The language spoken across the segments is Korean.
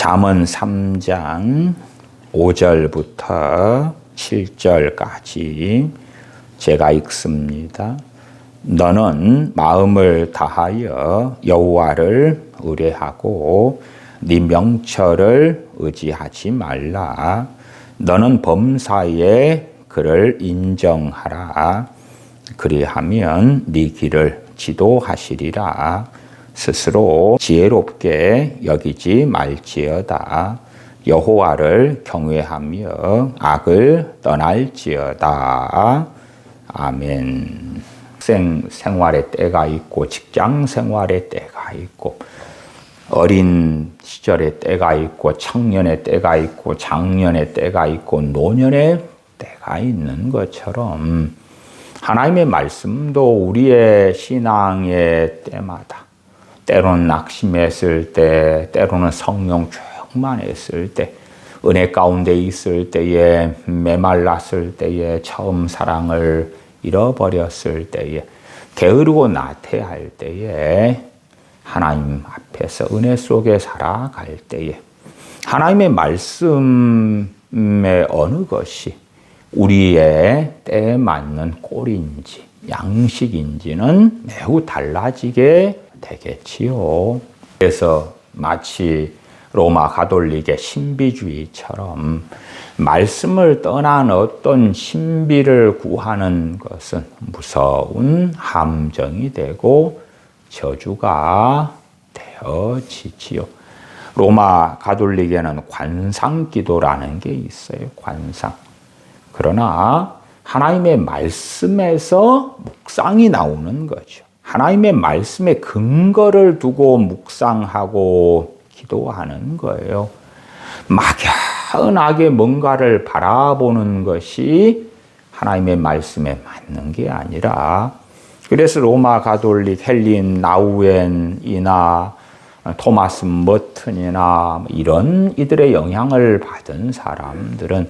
잠언 3장 5절부터 7절까지 제가 읽습니다. 너는 마음을 다하여 여호와를 의뢰하고 네 명철을 의지하지 말라. 너는 범사에 그를 인정하라. 그리하면 네 길을 지도하시리라. 스스로 지혜롭게 여기지 말지어다. 여호와를 경외하며 악을 떠날지어다. 아멘. 생활의 때가 있고 직장 생활의 때가 있고 어린 시절의 때가 있고 청년의 때가 있고 장년의 때가 있고 노년의 때가 있는 것처럼 하나님의 말씀도 우리의 신앙의 때마다 때로는 낙심했을 때, 때로는 성령 충만했을 때, 은혜 가운데 있을 때에, 메말랐을 때에, 처음 사랑을 잃어버렸을 때에, 게으르고 나태할 때에, 하나님 앞에서 은혜 속에 살아갈 때에, 하나님의 말씀의 어느 것이 우리의 때에 맞는 꼴인지, 양식인지는 매우 달라지게 되겠지요. 그래서 마치 로마 가톨릭의 신비주의처럼 말씀을 떠난 어떤 신비를 구하는 것은 무서운 함정이 되고 저주가 되어지지요. 로마 가톨릭에는 관상기도라는 게 있어요. 관상. 그러나 하나님의 말씀에서 묵상이 나오는 거죠. 하나님의 말씀에 근거를 두고 묵상하고 기도하는 거예요. 막연하게 뭔가를 바라보는 것이 하나님의 말씀에 맞는 게 아니라, 그래서 로마 가톨릭 헬린 나우엔이나 토마스 머튼이나 이런 이들의 영향을 받은 사람들은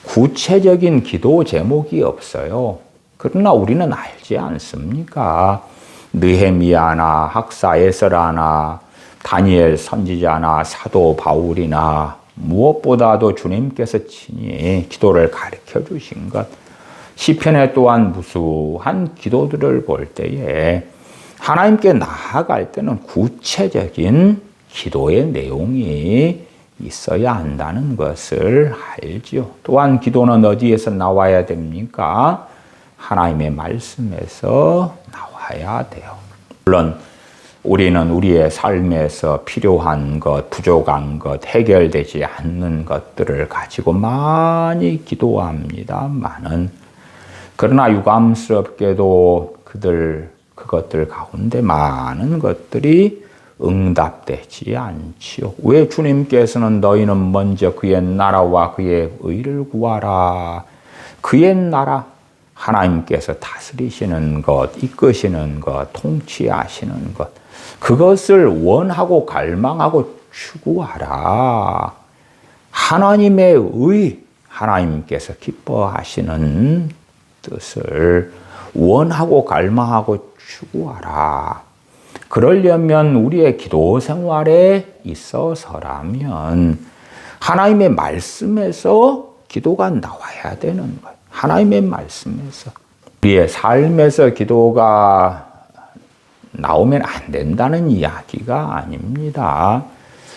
구체적인 기도 제목이 없어요. 그러나 우리는 알지 않습니까? 느헤미야나 학사 에스라나 다니엘 선지자나 사도 바울이나 무엇보다도 주님께서 친히 기도를 가르쳐 주신 것, 시편에 또한 무수한 기도들을 볼 때에 하나님께 나아갈 때는 구체적인 기도의 내용이 있어야 한다는 것을 알지요. 또한 기도는 어디에서 나와야 됩니까? 하나님의 말씀에서 나와야 돼요. 물론 우리는 우리의 삶에서 필요한 것, 부족한 것, 해결되지 않는 것들을 가지고 많이 기도합니다만은, 그러나 유감스럽게도 그것들 가운데 많은 것들이 응답되지 않지요. 왜 주님께서는 너희는 먼저 그의 나라와 그의 의를 구하라. 그의 나라, 하나님께서 다스리시는 것, 이끄시는 것, 통치하시는 것, 그것을 원하고 갈망하고 추구하라. 하나님의 의, 하나님께서 기뻐하시는 뜻을 원하고 갈망하고 추구하라. 그러려면 우리의 기도 생활에 있어서라면 하나님의 말씀에서 기도가 나와야 되는 거예요. 하나님의 말씀에서. 우리의 삶에서 기도가 나오면 안 된다는 이야기가 아닙니다.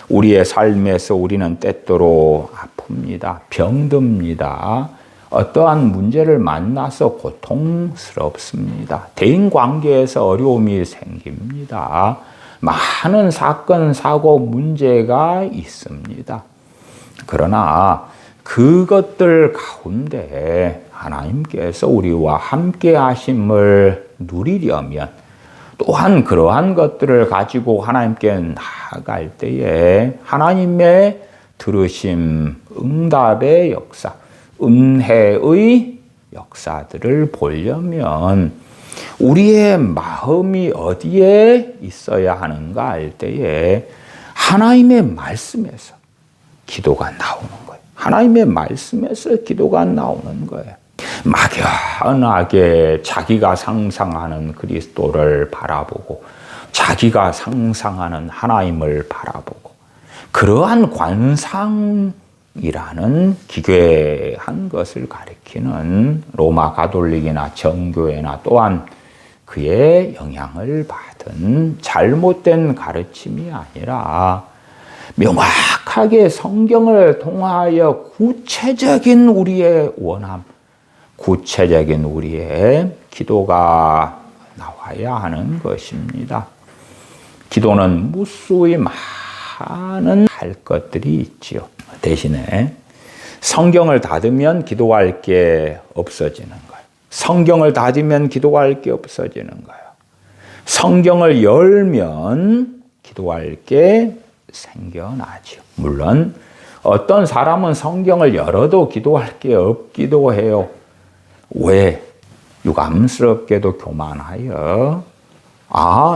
우리의 삶에서 우리는 때때로 아픕니다. 병듭니다. 어떠한 문제를 만나서 고통스럽습니다. 대인관계에서 어려움이 생깁니다. 많은 사건, 사고, 문제가 있습니다. 그러나 그것들 가운데 하나님께서 우리와 함께 하심을 누리려면, 또한 그러한 것들을 가지고 하나님께 나아갈 때에 하나님의 들으심, 응답의 역사, 은혜의 역사들을 보려면 우리의 마음이 어디에 있어야 하는가 할 때에 하나님의 말씀에서 기도가 나오는 거예요. 하나님의 말씀에서 기도가 나오는 거예요. 막연하게 자기가 상상하는 그리스도를 바라보고 자기가 상상하는 하나님을 바라보고 그러한 관상이라는 기괴한 것을 가리키는 로마 가톨릭이나 정교회나 또한 그의 영향을 받은 잘못된 가르침이 아니라 명확하게 성경을 통하여 구체적인 우리의 원함, 구체적인 우리의 기도가 나와야 하는 것입니다. 기도는 무수히 많은 할 것들이 있지요. 대신에 성경을 닫으면 기도할 게 없어지는 거예요. 성경을 닫으면 기도할 게 없어지는 거예요. 성경을 열면 기도할 게 생겨나죠. 물론 어떤 사람은 성경을 열어도 기도할 게 없기도 해요. 왜? 유감스럽게도 교만하여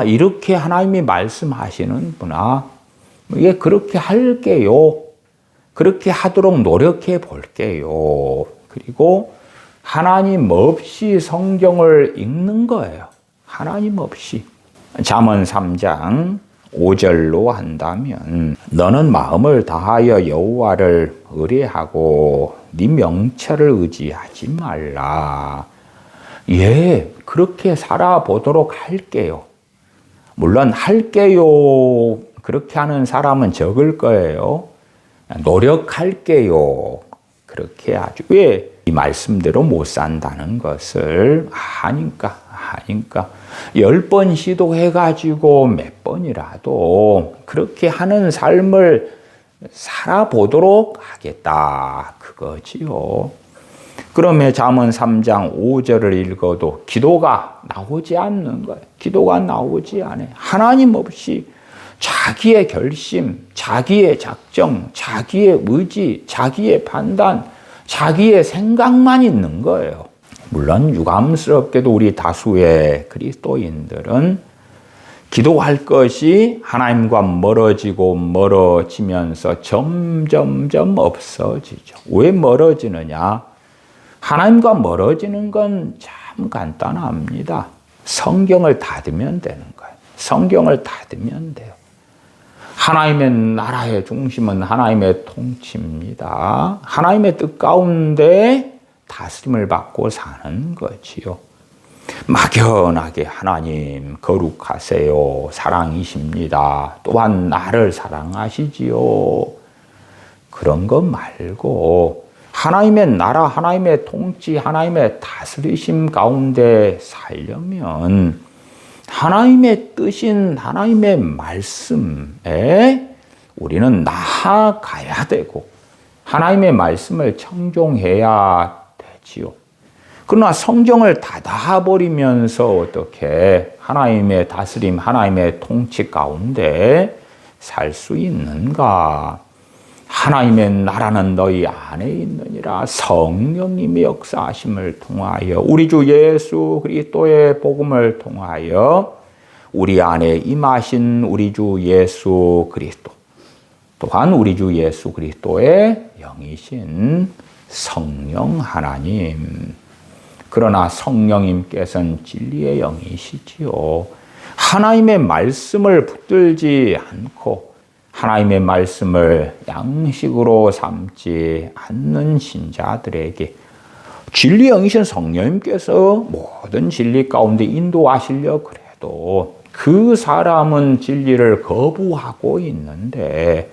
이렇게 하나님이 말씀하시는구나. 이게 그렇게 할게요. 그렇게 하도록 노력해 볼게요. 그리고 하나님 없이 성경을 읽는 거예요. 하나님 없이. 잠언 3장 5절로 한다면 너는 마음을 다하여 여호와를 의뢰하고 네 명철을 의지하지 말라. 예, 그렇게 살아보도록 할게요. 물론 할게요. 그렇게 하는 사람은 적을 거예요. 노력할게요. 그렇게 아주 왜 이 말씀대로 못 산다는 것을 아니까 10번 시도해가지고 몇 번이라도 그렇게 하는 삶을 살아보도록 하겠다. 그거지요. 그러면 잠언 3장 5절을 읽어도 기도가 나오지 않는 거예요. 기도가 나오지 않아요. 하나님 없이 자기의 결심, 자기의 작정, 자기의 의지, 자기의 판단, 자기의 생각만 있는 거예요. 물론 유감스럽게도 우리 다수의 그리스도인들은 기도할 것이 하나님과 멀어지면서 점점점 없어지죠. 왜 멀어지느냐? 하나님과 멀어지는 건 참 간단합니다. 성경을 닫으면 되는 거예요. 성경을 닫으면 돼요. 하나님의 나라의 중심은 하나님의 통치입니다. 하나님의 뜻 가운데 다스림을 받고 사는 거지요. 막연하게 하나님 거룩하세요. 사랑이십니다. 또한 나를 사랑하시지요. 그런 것 말고 하나님의 나라, 하나님의 통치, 하나님의 다스리심 가운데 살려면 하나님의 뜻인 하나님의 말씀에 우리는 나아가야 되고 하나님의 말씀을 청종해야 되지요. 그러나 성경을 닫아버리면서 어떻게 하나님의 다스림, 하나님의 통치 가운데 살 수 있는가? 하나님의 나라는 너희 안에 있느니라. 성령님의 역사하심을 통하여 우리 주 예수 그리스도의 복음을 통하여 우리 안에 임하신 우리 주 예수 그리스도 또한 우리 주 예수 그리스도의 영이신 성령 하나님. 그러나 성령님께서는 진리의 영이시지요. 하나님의 말씀을 붙들지 않고 하나님의 말씀을 양식으로 삼지 않는 신자들에게 진리 영이신 성령님께서 모든 진리 가운데 인도하시려 그래도 그 사람은 진리를 거부하고 있는데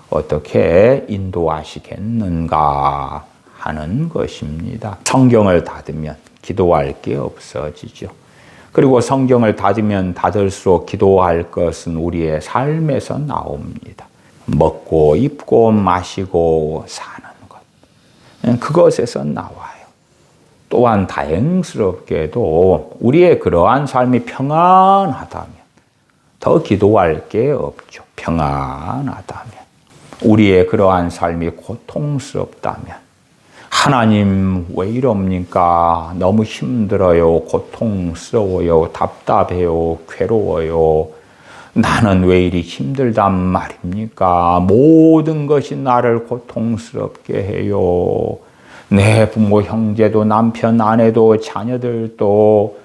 어떻게 인도하시겠는가 하는 것입니다. 성경을 닫으면 기도할 게 없어지죠. 그리고 성경을 닫으면 닫을수록 기도할 것은 우리의 삶에서 나옵니다. 먹고 입고 마시고 사는 것. 그것에서 나와요. 또한 다행스럽게도 우리의 그러한 삶이 평안하다면 더 기도할 게 없죠. 평안하다면. 우리의 그러한 삶이 고통스럽다면 하나님 왜 이럽니까? 너무 힘들어요. 고통스러워요. 답답해요. 괴로워요. 나는 왜 이리 힘들단 말입니까? 모든 것이 나를 고통스럽게 해요. 내 부모, 형제도, 남편, 아내도, 자녀들도,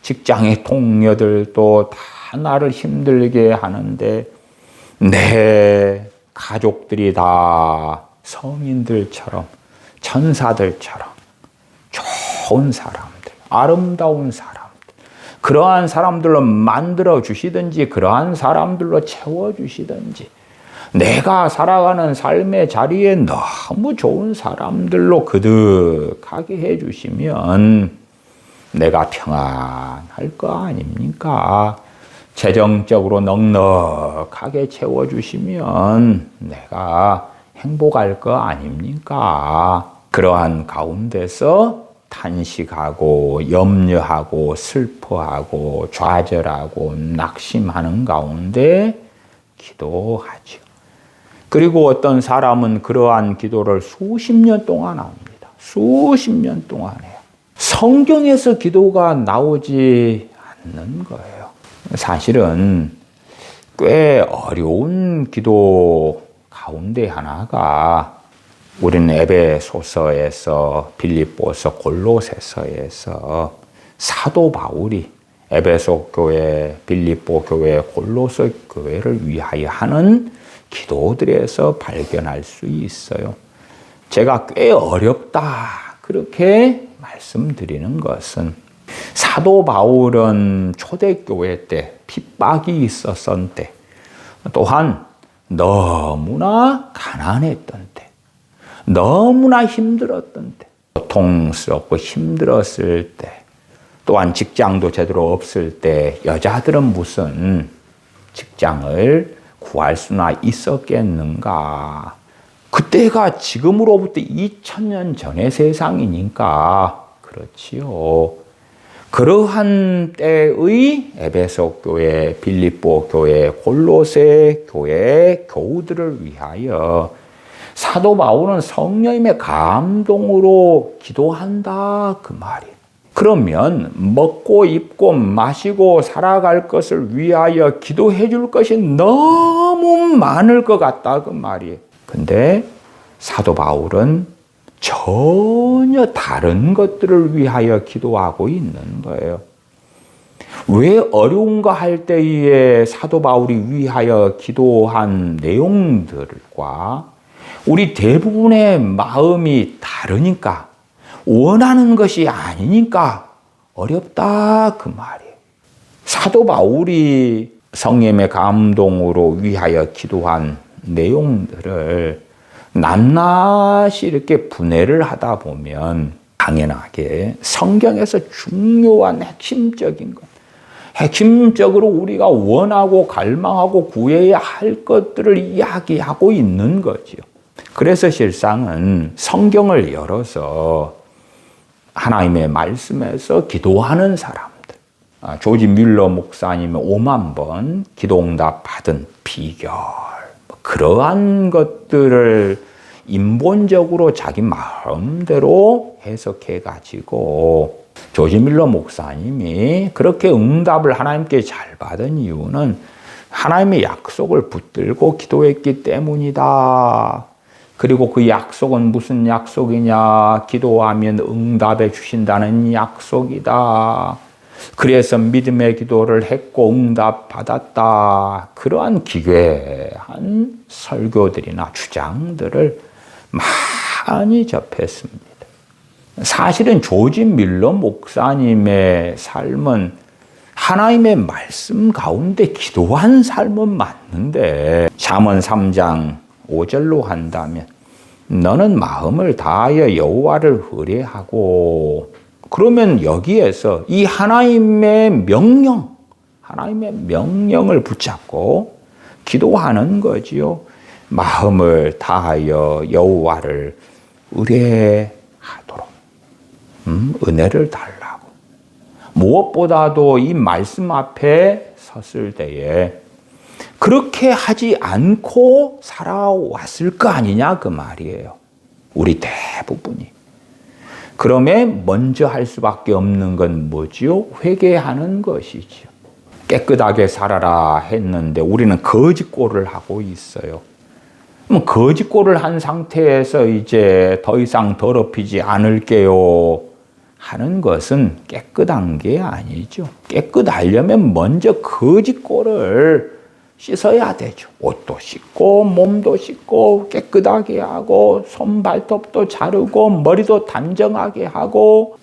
직장의 동료들도 다 나를 힘들게 하는데 내 가족들이 다 성인들처럼 천사들처럼 좋은 사람들, 아름다운 사람들, 그러한 사람들로 만들어 주시든지 그러한 사람들로 채워 주시든지 내가 살아가는 삶의 자리에 너무 좋은 사람들로 그득하게 해 주시면 내가 평안할 거 아닙니까? 재정적으로 넉넉하게 채워 주시면 내가 행복할 거 아닙니까? 그러한 가운데서 탄식하고 염려하고 슬퍼하고 좌절하고 낙심하는 가운데 기도하죠. 그리고 어떤 사람은 그러한 기도를 수십 년 동안 합니다. 수십 년 동안 해요. 성경에서 기도가 나오지 않는 거예요. 사실은 꽤 어려운 기도 가운데 하나가 우리는 에베소서에서 빌립보서 골로새서에서 사도 바울이 에베소 교회, 빌립보 교회, 골로새 교회를 위하여 하는 기도들에서 발견할 수 있어요. 제가 꽤 어렵다 그렇게 말씀드리는 것은 사도 바울은 초대교회 때 핍박이 있었던 때, 또한 너무나 가난했던 때, 너무나 힘들었던 때, 고통스럽고 힘들었을 때, 또한 직장도 제대로 없을 때 여자들은 무슨 직장을 구할 수나 있었겠는가? 그때가 지금으로부터 2000년 전의 세상이니까 그렇지요. 그러한 때의 에베소 교회, 빌립보 교회, 골로새 교회 교우들을 위하여 사도 바울은 성령님의 감동으로 기도한다 그 말이에요. 그러면 먹고 입고 마시고 살아갈 것을 위하여 기도해 줄 것이 너무 많을 것 같다 그 말이에요. 근데 사도 바울은 전혀 다른 것들을 위하여 기도하고 있는 거예요. 왜 어려운가 할 때에 사도 바울이 위하여 기도한 내용들과 우리 대부분의 마음이 다르니까, 원하는 것이 아니니까 어렵다 그 말이에요. 사도 바울이 성령의 감동으로 위하여 기도한 내용들을 낱낱이 이렇게 분해를 하다 보면 당연하게 성경에서 중요한 핵심적인 것, 핵심적으로 우리가 원하고 갈망하고 구해야 할 것들을 이야기하고 있는 거지요. 그래서 실상은 성경을 열어서 하나님의 말씀에서 기도하는 사람들, 조지 뮬러 목사님의 5만 번 기도응답 받은 비결, 그러한 것들을 인본적으로 자기 마음대로 해석해가지고 조지 뮬러 목사님이 그렇게 응답을 하나님께 잘 받은 이유는 하나님의 약속을 붙들고 기도했기 때문이다. 그리고 그 약속은 무슨 약속이냐? 기도하면 응답해 주신다는 약속이다. 그래서 믿음의 기도를 했고 응답 받았다. 그러한 기괴한 설교들이나 주장들을 많이 접했습니다. 사실은 조지 뮬러 목사님의 삶은 하나님의 말씀 가운데 기도한 삶은 맞는데, 잠언 3장 5절로 한다면 너는 마음을 다하여 여호와를 의뢰하고, 그러면 여기에서 이 하나님의 명령을 붙잡고 기도하는 거지요. 마음을 다하여 여호와를 의뢰하도록 은혜를 달라고. 무엇보다도 이 말씀 앞에 섰을 때에 그렇게 하지 않고 살아왔을 거 아니냐 그 말이에요. 우리 대부분이. 그러면 먼저 할 수밖에 없는 건 뭐지요? 회개하는 것이지요. 깨끗하게 살아라 했는데 우리는 거짓골을 하고 있어요. 그럼 거짓골을 한 상태에서 이제 더 이상 더럽히지 않을게요 하는 것은 깨끗한 게 아니죠. 깨끗하려면 먼저 거짓골을 씻어야 되죠. 옷도 씻고 몸도 씻고 깨끗하게 하고 손 발톱도 자르고 머리도 단정하게 하고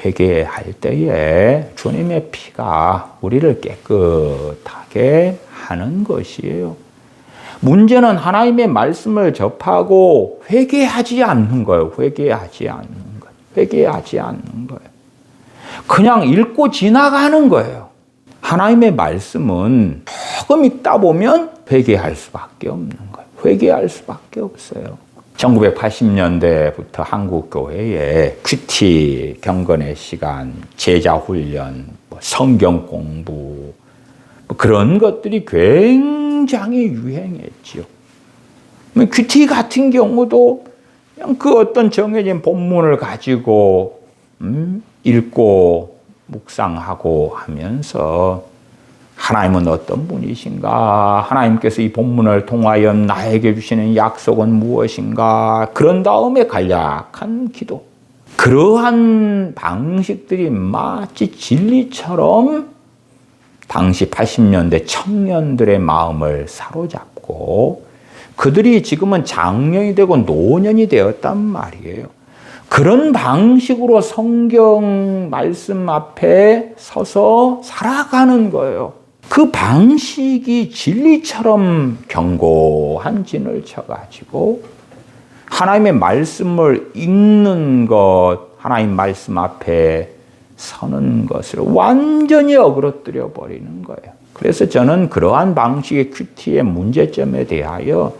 회개할 때에 주님의 피가 우리를 깨끗하게 하는 것이에요. 문제는 하나님의 말씀을 접하고 회개하지 않는 거예요. 회개하지 않는 거예요. 회개하지 않는 거예요. 그냥 읽고 지나가는 거예요. 하나님의 말씀은 조금 읽다 보면 회개할 수밖에 없는 거예요. 회개할 수밖에 없어요. 1980년대부터 한국 교회에 큐티 경건의 시간, 제자 훈련, 성경 공부 그런 것들이 굉장히 유행했지요. 큐티 같은 경우도 그냥 그 어떤 정해진 본문을 가지고 읽고 묵상하고 하면서 하나님은 어떤 분이신가? 하나님께서 이 본문을 통하여 나에게 주시는 약속은 무엇인가? 그런 다음에 간략한 기도. 그러한 방식들이 마치 진리처럼 당시 80년대 청년들의 마음을 사로잡고 그들이 지금은 장년이 되고 노년이 되었단 말이에요. 그런 방식으로 성경 말씀 앞에 서서 살아가는 거예요. 그 방식이 진리처럼 견고한 진을 쳐가지고 하나님의 말씀을 읽는 것, 하나님 말씀 앞에 서는 것을 완전히 어그러뜨려 버리는 거예요. 그래서 저는 그러한 방식의 큐티의 문제점에 대하여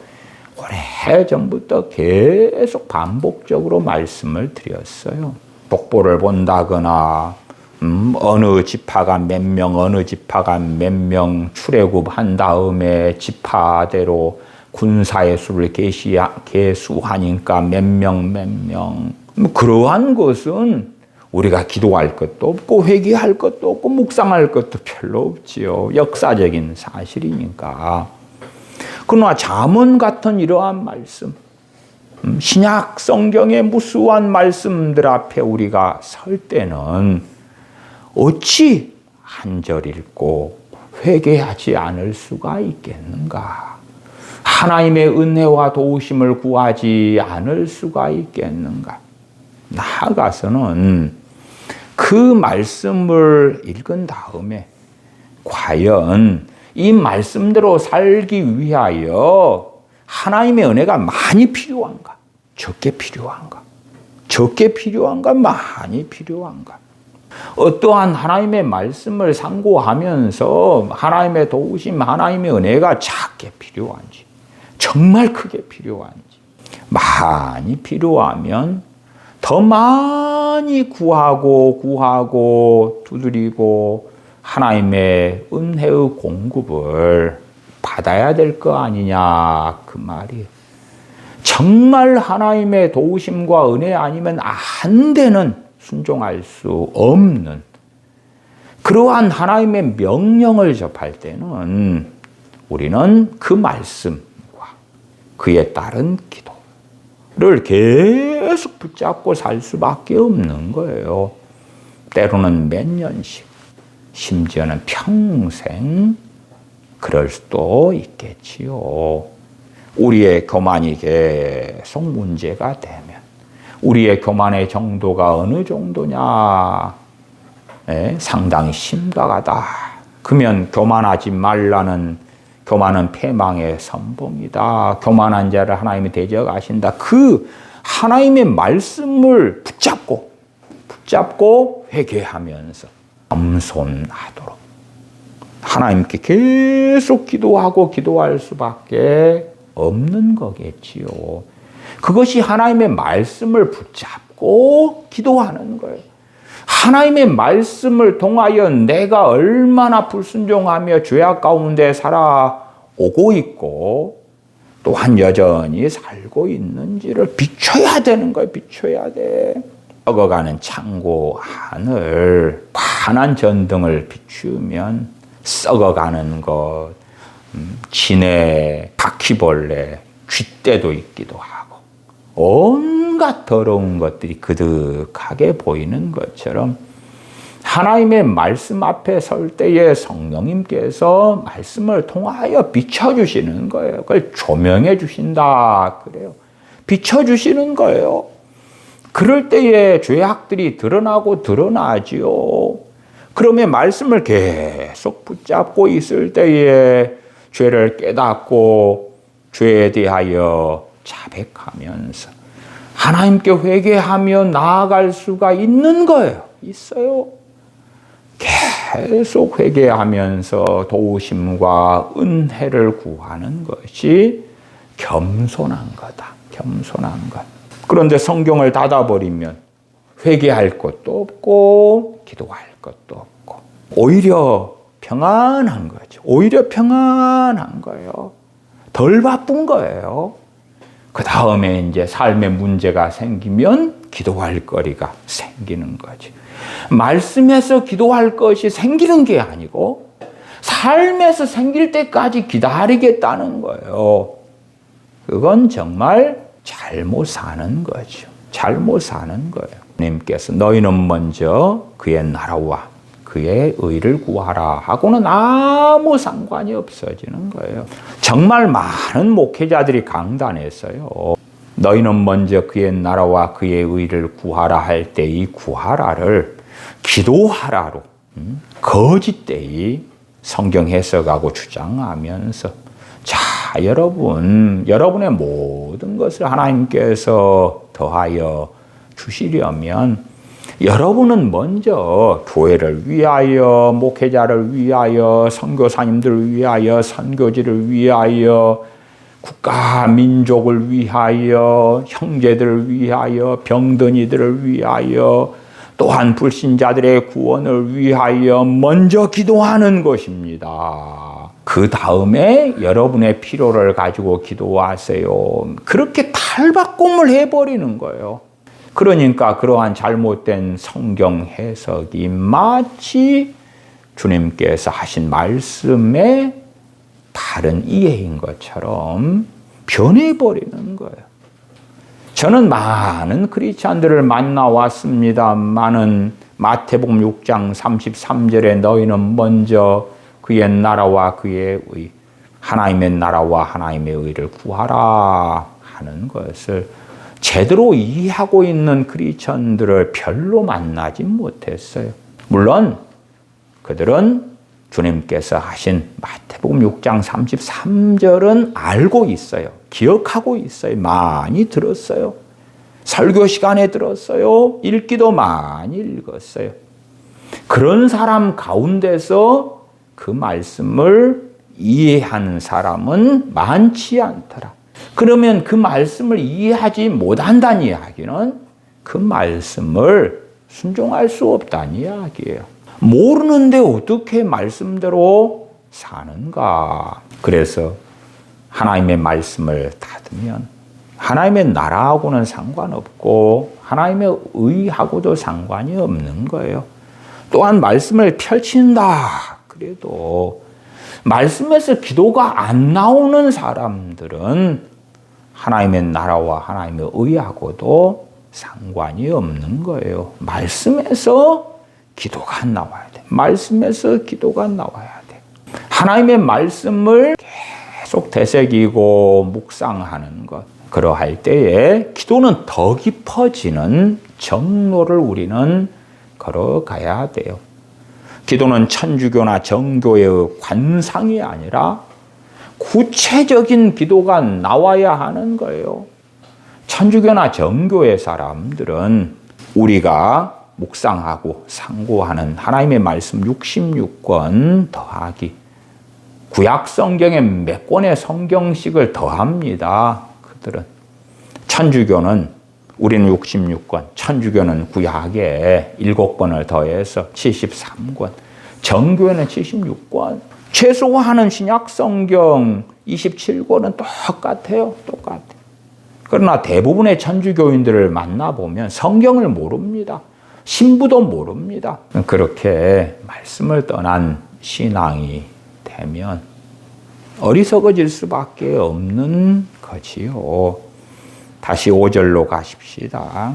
오래전부터 계속 반복적으로 말씀을 드렸어요. 독보를 본다거나 어느 지파가 몇 명, 어느 지파가 몇 명 출애굽한 다음에 지파대로 군사의 수를 계수하니까 몇 명. 그러한 것은 우리가 기도할 것도 없고 회개할 것도 없고 묵상할 것도 별로 없지요. 역사적인 사실이니까. 그러나 잠언 같은 이러한 말씀, 신약 성경의 무수한 말씀들 앞에 우리가 설 때는 어찌 한 절 읽고 회개하지 않을 수가 있겠는가? 하나님의 은혜와 도우심을 구하지 않을 수가 있겠는가? 나아가서는 그 말씀을 읽은 다음에 과연 이 말씀대로 살기 위하여 하나님의 은혜가 많이 필요한가? 적게 필요한가? 적게 필요한가? 많이 필요한가? 어떠한 하나님의 말씀을 상고하면서 하나님의 도우심, 하나님의 은혜가 작게 필요한지, 정말 크게 필요한지, 많이 필요하면 더 많이 구하고 두드리고 하나님의 은혜의 공급을 받아야 될 거 아니냐 그 말이에요. 정말 하나님의 도우심과 은혜 아니면 안 되는, 순종할 수 없는 그러한 하나님의 명령을 접할 때는 우리는 그 말씀과 그에 따른 기도를 계속 붙잡고 살 수밖에 없는 거예요. 때로는 몇 년씩, 심지어는 평생 그럴 수도 있겠지요. 우리의 교만이 계속 문제가 되면 우리의 교만의 정도가 어느 정도냐? 상당히 심각하다. 그러면 교만하지 말라는, 교만은 패망의 선봉이다. 교만한 자를 하나님이 대적하신다. 그 하나님의 말씀을 붙잡고 회개하면서 겸손하도록 하나님께 계속 기도할 수밖에 없는 거겠지요. 그것이 하나님의 말씀을 붙잡고 기도하는 거예요. 하나님의 말씀을 통하여 내가 얼마나 불순종하며 죄악 가운데 살아오고 있고 또한 여전히 살고 있는지를 비춰야 되는 거예요. 비춰야 돼. 썩어가는 창고 안을 환한 전등을 비추면 썩어가는 것, 진해, 바퀴벌레, 쥐떼도 있기도 하고 온갖 더러운 것들이 그득하게 보이는 것처럼 하나님의 말씀 앞에 설 때에 성령님께서 말씀을 통하여 비춰주시는 거예요. 그걸 조명해 주신다 그래요. 비춰주시는 거예요. 그럴 때에 죄악들이 드러나고 드러나지요. 그러면 말씀을 계속 붙잡고 있을 때에 죄를 깨닫고 죄에 대하여 자백하면서 하나님께 회개하며 나아갈 수가 있는 거예요. 있어요. 계속 회개하면서 도우심과 은혜를 구하는 것이 겸손한 거다. 겸손한 것. 그런데 성경을 닫아버리면 회개할 것도 없고 기도할 것도 없고 오히려 평안한 거죠. 오히려 평안한 거예요. 덜 바쁜 거예요. 그 다음에 이제 삶의 문제가 생기면 기도할 거리가 생기는 거지. 말씀에서 기도할 것이 생기는 게 아니고 삶에서 생길 때까지 기다리겠다는 거예요. 그건 정말 잘못 사는 거죠. 잘못 사는 거예요. 주님께서 너희는 먼저 그의 나라와 그의 의를 구하라 하고는 아무 상관이 없어지는 거예요. 정말 많은 목회자들이 강단했어요. 너희는 먼저 그의 나라와 그의 의를 구하라 할 때 이 구하라를 기도하라로 거짓되이 성경 해석하고 주장하면서 자, 여러분의 모든 것을 하나님께서 더하여 주시려면 여러분은 먼저 교회를 위하여, 목회자를 위하여, 선교사님들을 위하여, 선교지를 위하여, 국가 민족을 위하여, 형제들을 위하여, 병든이들을 위하여, 또한 불신자들의 구원을 위하여 먼저 기도하는 것입니다. 그 다음에 여러분의 필요를 가지고 기도하세요. 그렇게 탈바꿈을 해버리는 거예요. 그러니까 그러한 잘못된 성경 해석이 마치 주님께서 하신 말씀의 다른 이해인 것처럼 변해버리는 거예요. 저는 많은 크리스찬들을 만나왔습니다만은 마태복음 6장 33절에 너희는 먼저 그의 나라와 그의 의, 하나님의 나라와 하나님의 의를 구하라 하는 것을 제대로 이해하고 있는 크리스천들을 별로 만나지 못했어요. 물론 그들은 주님께서 하신 마태복음 6장 33절은 알고 있어요. 기억하고 있어요. 많이 들었어요. 설교 시간에 들었어요. 읽기도 많이 읽었어요. 그런 사람 가운데서 그 말씀을 이해하는 사람은 많지 않더라. 그러면 그 말씀을 이해하지 못한다는 이야기는 그 말씀을 순종할 수 없다는 이야기예요. 모르는데 어떻게 말씀대로 사는가? 그래서 하나님의 말씀을 닫으면 하나님의 나라하고는 상관없고 하나님의 의하고도 상관이 없는 거예요. 또한 말씀을 펼친다. 그래도 말씀에서 기도가 안 나오는 사람들은 하나님의 나라와 하나님의 의하고도 상관이 없는 거예요. 말씀에서 기도가 나와야 돼. 말씀에서 기도가 나와야 돼. 하나님의 말씀을 계속 되새기고 묵상하는 것. 그러할 때에 기도는 더 깊어지는 정로를 우리는 걸어가야 돼요. 기도는 천주교나 정교의 관상이 아니라 구체적인 기도가 나와야 하는 거예요. 천주교나 정교의 사람들은 우리가 묵상하고 상고하는 하나님의 말씀 66권 더하기 구약 성경에 몇 권의 성경씩을 더합니다. 그들은 천주교는 우리는 66권, 천주교는 구약에 7권을 더해서 73권, 정교회는 76권, 최소화하는 신약 성경 27권은 똑같아요. 똑같아요. 그러나 대부분의 천주교인들을 만나보면 성경을 모릅니다. 신부도 모릅니다. 그렇게 말씀을 떠난 신앙이 되면 어리석어질 수밖에 없는 거지요. 다시 5절로 가십시다.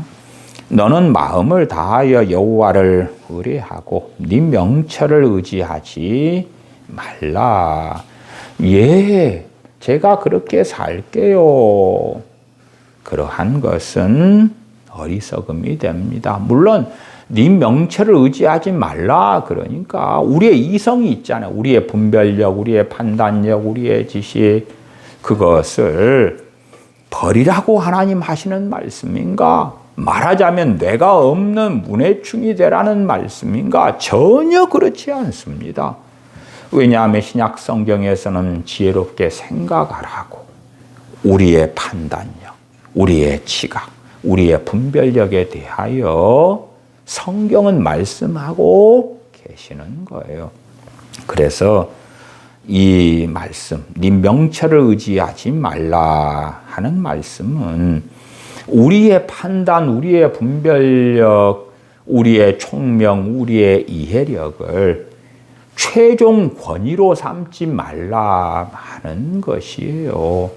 너는 마음을 다하여 여호와를 의뢰하고 네 명철을 의지하지 말라. 예, 제가 그렇게 살게요. 그러한 것은 어리석음이 됩니다. 물론 네 명철을 의지하지 말라. 그러니까 우리의 이성이 있잖아요. 우리의 분별력, 우리의 판단력, 우리의 지식, 그것을 버리라고 하나님 하시는 말씀인가? 말하자면 뇌가 없는 문해충이 되라는 말씀인가? 전혀 그렇지 않습니다. 왜냐하면 신약 성경에서는 지혜롭게 생각하라고 우리의 판단력, 우리의 지각, 우리의 분별력에 대하여 성경은 말씀하고 계시는 거예요. 그래서 이 말씀, 네 명철을 의지하지 말라 하는 말씀은 우리의 판단, 우리의 분별력, 우리의 총명, 우리의 이해력을 최종 권위로 삼지 말라 하는 것이에요.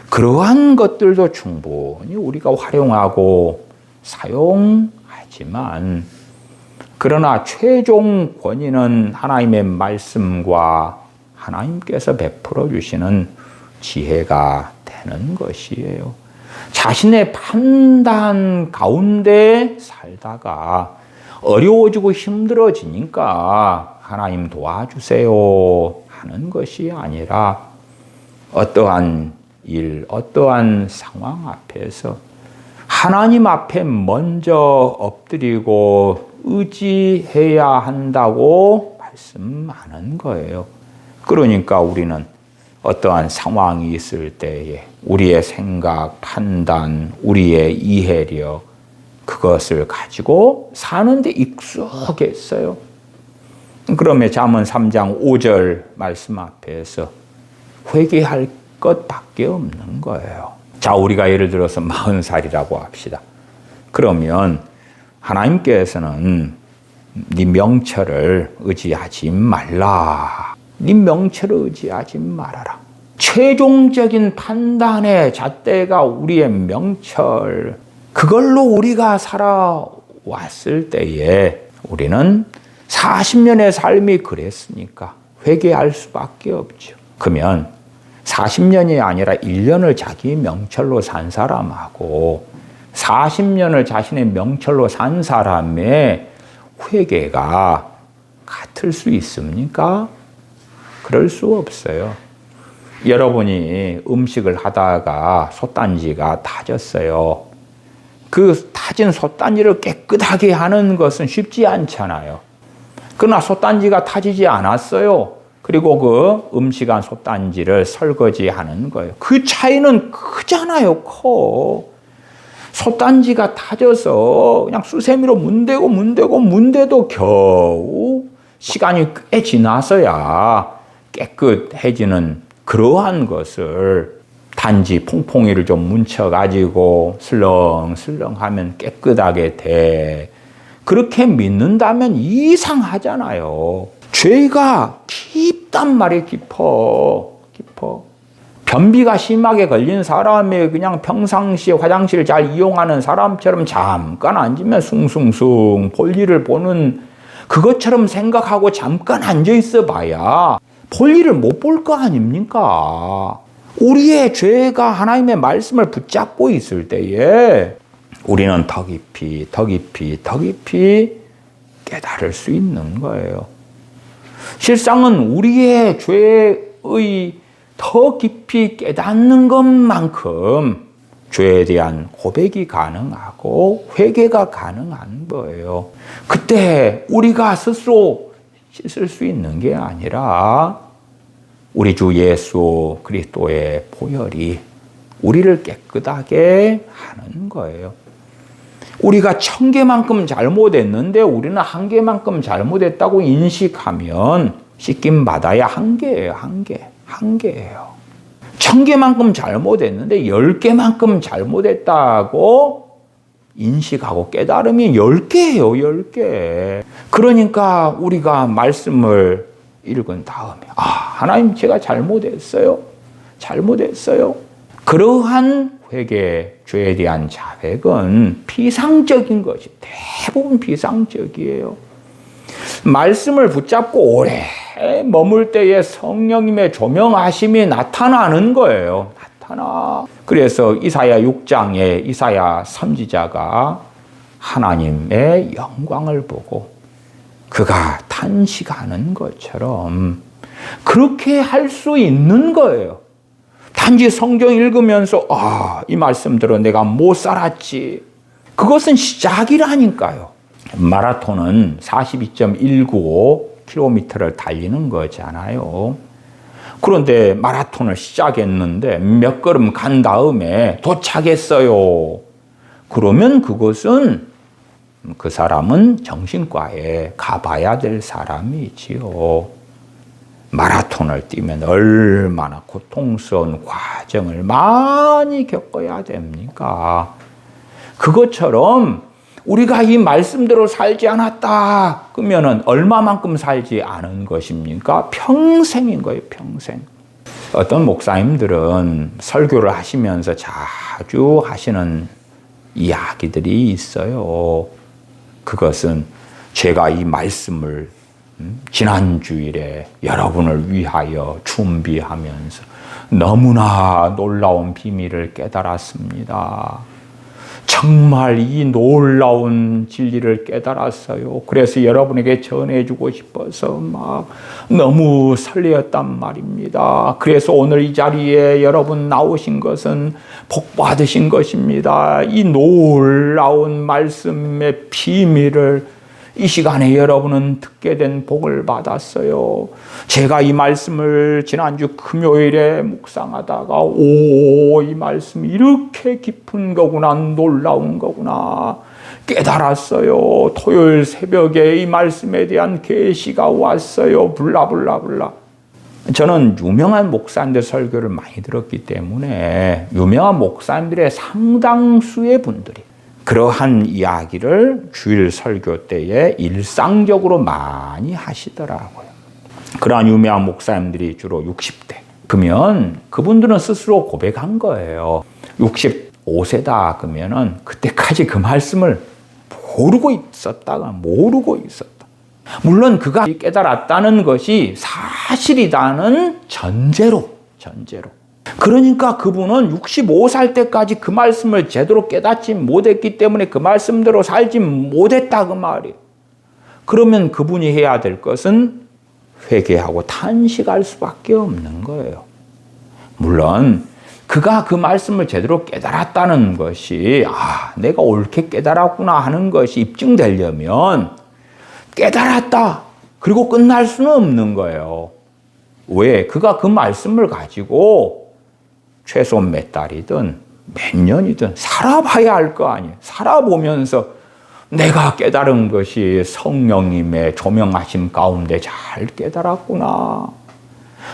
그러한 것들도 충분히 우리가 활용하고 사용하지만, 그러나 최종 권위는 하나님의 말씀과 하나님께서 베풀어 주시는 지혜가 되는 것이에요. 자신의 판단 가운데 살다가 어려워지고 힘들어지니까 하나님 도와주세요 하는 것이 아니라 어떠한 일, 어떠한 상황 앞에서 하나님 앞에 먼저 엎드리고 의지해야 한다고 말씀하는 거예요. 그러니까 우리는 어떠한 상황이 있을 때에 우리의 생각, 판단, 우리의 이해력, 그것을 가지고 사는데 익숙했어요. 그러면 잠언 3장 5절 말씀 앞에서 회개할 것밖에 없는 거예요. 자, 우리가 예를 들어서 40살이라고 합시다. 그러면 하나님께서는 네 명철을 의지하지 말라. 네 명철을 의지하지 말아라. 최종적인 판단의 잣대가 우리의 명철, 그걸로 우리가 살아왔을 때에 우리는 40년의 삶이 그랬으니까 회개할 수밖에 없죠. 그러면 40년이 아니라 1년을 자기 명철로 산 사람하고 40년을 자신의 명철로 산 사람의 회개가 같을 수 있습니까? 그럴 수 없어요. 여러분이 음식을 하다가 솥단지가 타졌어요. 그 타진 솥단지를 깨끗하게 하는 것은 쉽지 않잖아요. 그러나 솥단지가 타지지 않았어요. 그리고 그 음식한 솥단지를 설거지하는 거예요. 그 차이는 크잖아요, 커. 솥단지가 타져서 그냥 수세미로 문대도 겨우 시간이 꽤 지나서야 깨끗해지는 그러한 것을 단지 퐁퐁이를 좀 뭉쳐가지고 슬렁슬렁 하면 깨끗하게 돼. 그렇게 믿는다면 이상하잖아요. 죄가 깊단 말이에요. 깊어. 변비가 심하게 걸린 사람이 그냥 평상시에 화장실 잘 이용하는 사람처럼 잠깐 앉으면 숭숭숭 볼일을 보는 그것처럼 생각하고 잠깐 앉아있어 봐야 볼일을 못 볼 거 아닙니까? 우리의 죄가 하나님의 말씀을 붙잡고 있을 때에 우리는 더 깊이 깨달을 수 있는 거예요. 실상은 우리의 죄의 더 깊이 깨닫는 것만큼 죄에 대한 고백이 가능하고 회개가 가능한 거예요. 그때 우리가 스스로 씻을 수 있는 게 아니라 우리 주 예수 그리스도의 보혈이 우리를 깨끗하게 하는 거예요. 우리가 1000개만큼 잘못했는데 우리는 1개만큼 잘못했다고 인식하면 씻김 받아야 1개예요. 1개예요. 1000개만큼 잘못했는데 10개만큼 잘못했다고 인식하고 깨달으면 10개예요. 10개. 그러니까 우리가 말씀을 읽은 다음에 하나님 제가 잘못했어요. 그러한 회개, 죄에 대한 자백은 비상적인 것이 대부분 비상적이에요. 말씀을 붙잡고 오래 머물 때에 성령님의 조명하심이 나타나는 거예요. 그래서 이사야 6장에 이사야 선지자가 하나님의 영광을 보고 그가 탄식하는 것처럼 그렇게 할 수 있는 거예요. 단지 성경 읽으면서 이 말씀대로 내가 못 살았지. 그것은 시작이라니까요. 마라톤은 42.195km를 달리는 거잖아요. 그런데 마라톤을 시작했는데 몇 걸음 간 다음에 도착했어요. 그러면 그것은 그 사람은 정신과에 가봐야 될 사람이지요. 마라톤을 뛰면 얼마나 고통스러운 과정을 많이 겪어야 됩니까? 그것처럼 우리가 이 말씀대로 살지 않았다 그러면은 얼마만큼 살지 않은 것입니까? 평생인 거예요, 평생. 어떤 목사님들은 설교를 하시면서 자주 하시는 이야기들이 있어요. 그것은 제가 이 말씀을 지난 주일에 여러분을 위하여 준비하면서 너무나 놀라운 비밀을 깨달았습니다. 정말 이 놀라운 진리를 깨달았어요. 그래서 여러분에게 전해주고 싶어서 막 너무 설레었단 말입니다. 그래서 오늘 이 자리에 여러분 나오신 것은 복 받으신 것입니다. 이 놀라운 말씀의 비밀을 이 시간에 여러분은 듣게 된 복을 받았어요. 제가 이 말씀을 지난주 금요일에 묵상하다가 이 말씀이 이렇게 깊은 거구나, 놀라운 거구나 깨달았어요. 토요일 새벽에 이 말씀에 대한 계시가 왔어요. 블라블라블라. 저는 유명한 목사님들 설교를 많이 들었기 때문에 유명한 목사님들의 상당수의 분들이 그러한 이야기를 주일 설교 때에 일상적으로 많이 하시더라고요. 그러한 유명한 목사님들이 주로 60대. 그러면 그분들은 스스로 고백한 거예요. 65세다 그러면은 그때까지 그 말씀을 모르고 있었다. 물론 그가 깨달았다는 것이 사실이다는 전제로. 그러니까 그분은 65살 때까지 그 말씀을 제대로 깨닫지 못했기 때문에 그 말씀대로 살지 못했다 그 말이에요. 그러면 그분이 해야 될 것은 회개하고 탄식할 수밖에 없는 거예요. 물론 그가 그 말씀을 제대로 깨달았다는 것이 내가 옳게 깨달았구나 하는 것이 입증되려면 깨달았다 그리고 끝날 수는 없는 거예요. 왜? 그가 그 말씀을 가지고 최소 몇 달이든 몇 년이든 살아봐야 할 거 아니에요. 살아보면서 내가 깨달은 것이 성령님의 조명하심 가운데 잘 깨달았구나.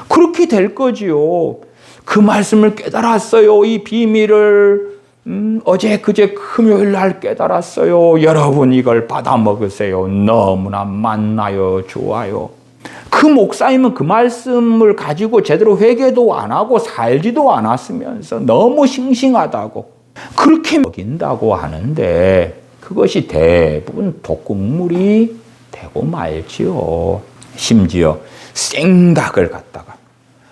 그렇게 될 거지요. 그 말씀을 깨달았어요. 이 비밀을 어제 그제 금요일 날 깨달았어요. 여러분 이걸 받아 먹으세요. 너무나 만나요. 좋아요. 그 목사님은 그 말씀을 가지고 제대로 회개도 안 하고 살지도 않았으면서 너무 싱싱하다고 그렇게 먹인다고 하는데 그것이 대부분 독극물이 되고 말지요. 심지어 생닭을 갖다가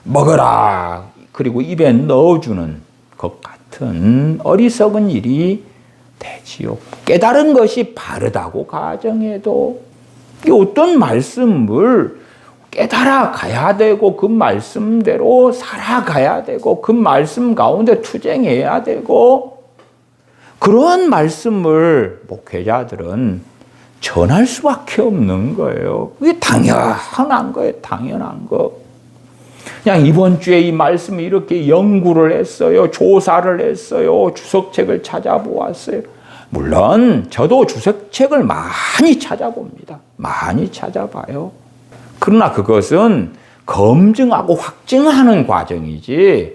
먹어라 그리고 입에 넣어주는 것 같은 어리석은 일이 되지요. 깨달은 것이 바르다고 가정해도 어떤 말씀을 깨달아 가야 되고 그 말씀대로 살아가야 되고 그 말씀 가운데 투쟁해야 되고 그런 말씀을 목회자들은 전할 수밖에 없는 거예요. 그게 당연한 거예요. 당연한 거. 그냥 이번 주에 이 말씀을 이렇게 연구를 했어요. 조사를 했어요. 주석책을 찾아보았어요. 물론 저도 주석책을 많이 찾아봅니다. 많이 찾아봐요. 그러나 그것은 검증하고 확증하는 과정이지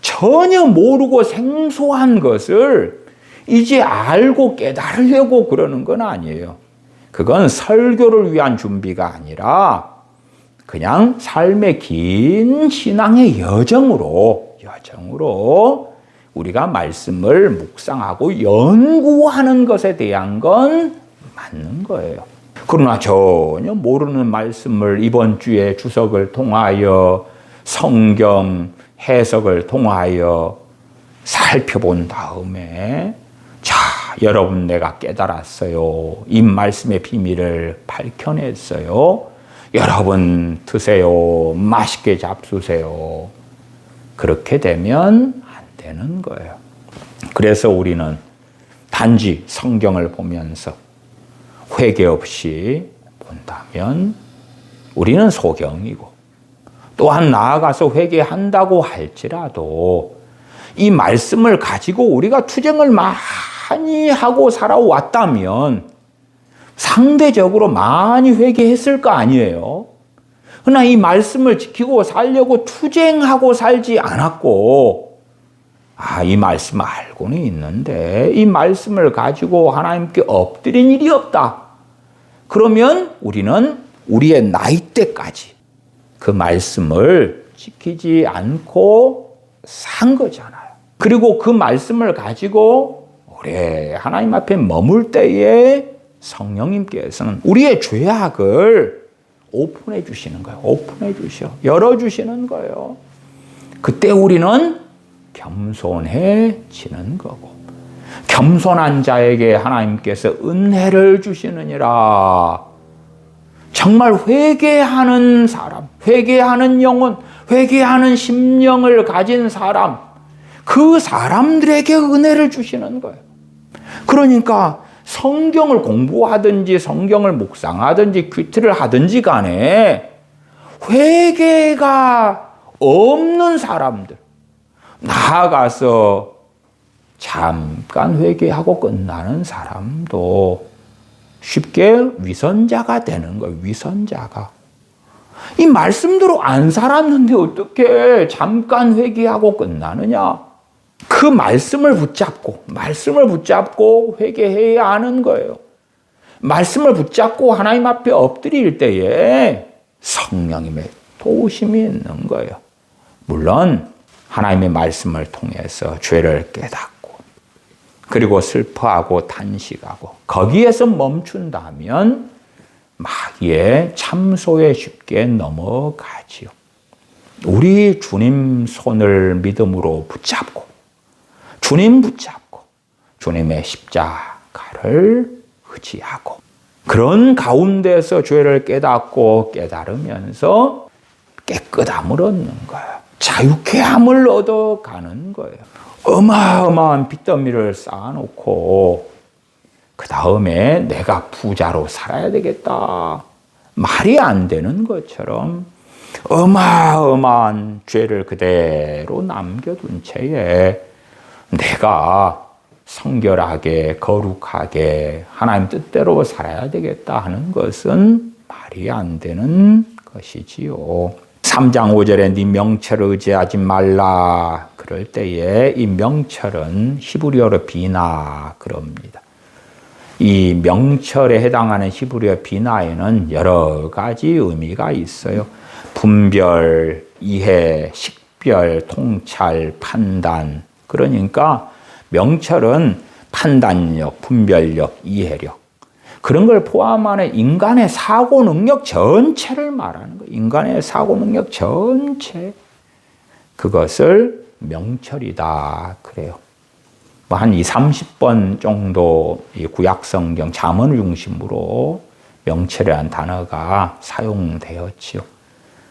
전혀 모르고 생소한 것을 이제 알고 깨달으려고 그러는 건 아니에요. 그건 설교를 위한 준비가 아니라 그냥 삶의 긴 신앙의 여정으로 우리가 말씀을 묵상하고 연구하는 것에 대한 건 맞는 거예요. 그러나 전혀 모르는 말씀을 이번 주에 주석을 통하여 성경 해석을 통하여 살펴본 다음에 자, 여러분 내가 깨달았어요. 이 말씀의 비밀을 밝혀냈어요. 여러분 드세요. 맛있게 잡수세요. 그렇게 되면 안 되는 거예요. 그래서 우리는 단지 성경을 보면서 회개 없이 본다면 우리는 소경이고, 또한 나아가서 회개한다고 할지라도 이 말씀을 가지고 우리가 투쟁을 많이 하고 살아왔다면 상대적으로 많이 회개했을 거 아니에요. 그러나 이 말씀을 지키고 살려고 투쟁하고 살지 않았고, 이 말씀 알고는 있는데 이 말씀을 가지고 하나님께 엎드린 일이 없다. 그러면 우리는 우리의 나이대까지 그 말씀을 지키지 않고 산 거잖아요. 그리고 그 말씀을 가지고 오래 하나님 앞에 머물 때에 성령님께서는 우리의 죄악을 오픈해 주시는 거예요. 오픈해 주셔. 열어주시는 거예요. 그때 우리는 겸손해지는 거고, 겸손한 자에게 하나님께서 은혜를 주시느니라. 정말 회개하는 사람, 회개하는 영혼, 회개하는 심령을 가진 사람, 그 사람들에게 은혜를 주시는 거예요. 그러니까 성경을 공부하든지 성경을 묵상하든지 큐티를 하든지 간에 회개가 없는 사람들, 나아가서 잠깐 회개하고 끝나는 사람도 쉽게 위선자가 되는 거예요. 위선자가. 이 말씀대로 안 살았는데 어떻게 잠깐 회개하고 끝나느냐? 그 말씀을 붙잡고 회개해야 하는 거예요. 말씀을 붙잡고 하나님 앞에 엎드릴 때에 성령님의 도우심이 있는 거예요. 물론 하나님의 말씀을 통해서 죄를 깨닫고 그리고 슬퍼하고 탄식하고 거기에서 멈춘다면 마귀의 참소에 쉽게 넘어가지요. 우리 주님 손을 믿음으로 붙잡고 주님의 십자가를 의지하고 그런 가운데서 죄를 깨닫고 깨달으면서 깨끗함을 얻는 거예요. 자유케함을 얻어가는 거예요. 어마어마한 빚더미를 쌓아놓고 그 다음에 내가 부자로 살아야 되겠다. 말이 안 되는 것처럼 어마어마한 죄를 그대로 남겨둔 채에 내가 성결하게 거룩하게 하나님 뜻대로 살아야 되겠다 하는 것은 말이 안 되는 것이지요. 3장 5절에 네 명철을 의지하지 말라 그럴 때에 이 명철은 히브리어로 비나 그럽니다. 이 명철에 해당하는 히브리어 비나에는 여러 가지 의미가 있어요. 분별, 이해, 식별, 통찰, 판단. 그러니까 명철은 판단력, 분별력, 이해력 그런 걸 포함하는 인간의 사고 능력 전체를 말하는 거예요. 인간의 사고 능력 전체 그것을 명철이다 그래요. 한 30번 정도 이 구약성경 잠언을 중심으로 명철이라는 단어가 사용되었지요.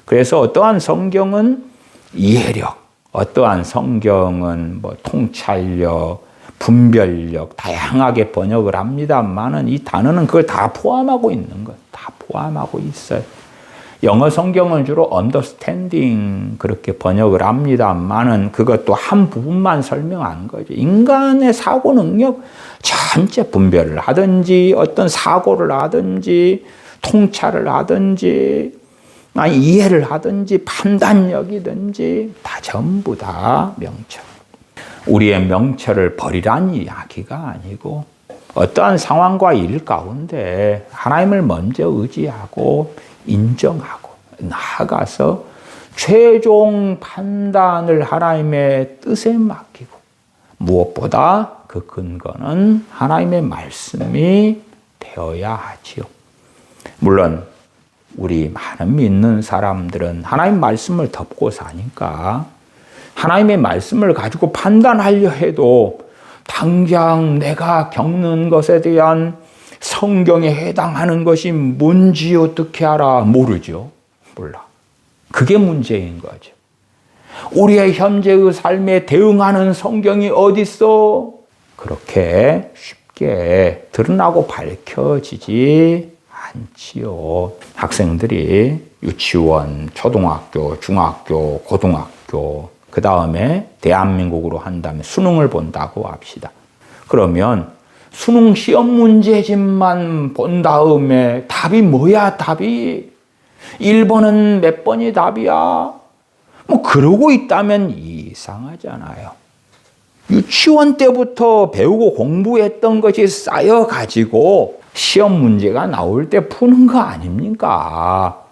그래서 어떠한 성경은 이해력, 어떠한 성경은 통찰력, 분별력 다양하게 번역을 합니다만은 이 단어는 그걸 다 포함하고 있는 거예요. 다 포함하고 있어요. 영어 성경은 주로 understanding 그렇게 번역을 합니다만은 그것도 한 부분만 설명한 거죠. 인간의 사고 능력 전체 분별을 하든지 어떤 사고를 하든지 통찰을 하든지 이해를 하든지 판단력이든지 다 전부 다 명철. 우리의 명철을 버리란 이야기가 아니고 어떠한 상황과 일 가운데 하나님을 먼저 의지하고 인정하고 나아가서 최종 판단을 하나님의 뜻에 맡기고 무엇보다 그 근거는 하나님의 말씀이 되어야 하지요. 물론 우리 많은 믿는 사람들은 하나님 말씀을 덮고 사니까 하나님의 말씀을 가지고 판단하려 해도 당장 내가 겪는 것에 대한 성경에 해당하는 것이 뭔지 어떻게 알아? 모르죠. 몰라. 그게 문제인 거죠. 우리의 현재의 삶에 대응하는 성경이 어디 있어? 그렇게 쉽게 드러나고 밝혀지지 않지요. 학생들이 유치원, 초등학교, 중학교, 고등학교, 그 다음에 대한민국으로 한다면 수능을 본다고 합시다. 그러면 수능 시험 문제집만 본 다음에 답이 뭐야, 답이? 1번은 몇 번이 답이야? 뭐 그러고 있다면 이상하잖아요. 유치원 때부터 배우고 공부했던 것이 쌓여가지고 시험 문제가 나올 때 푸는 거 아닙니까?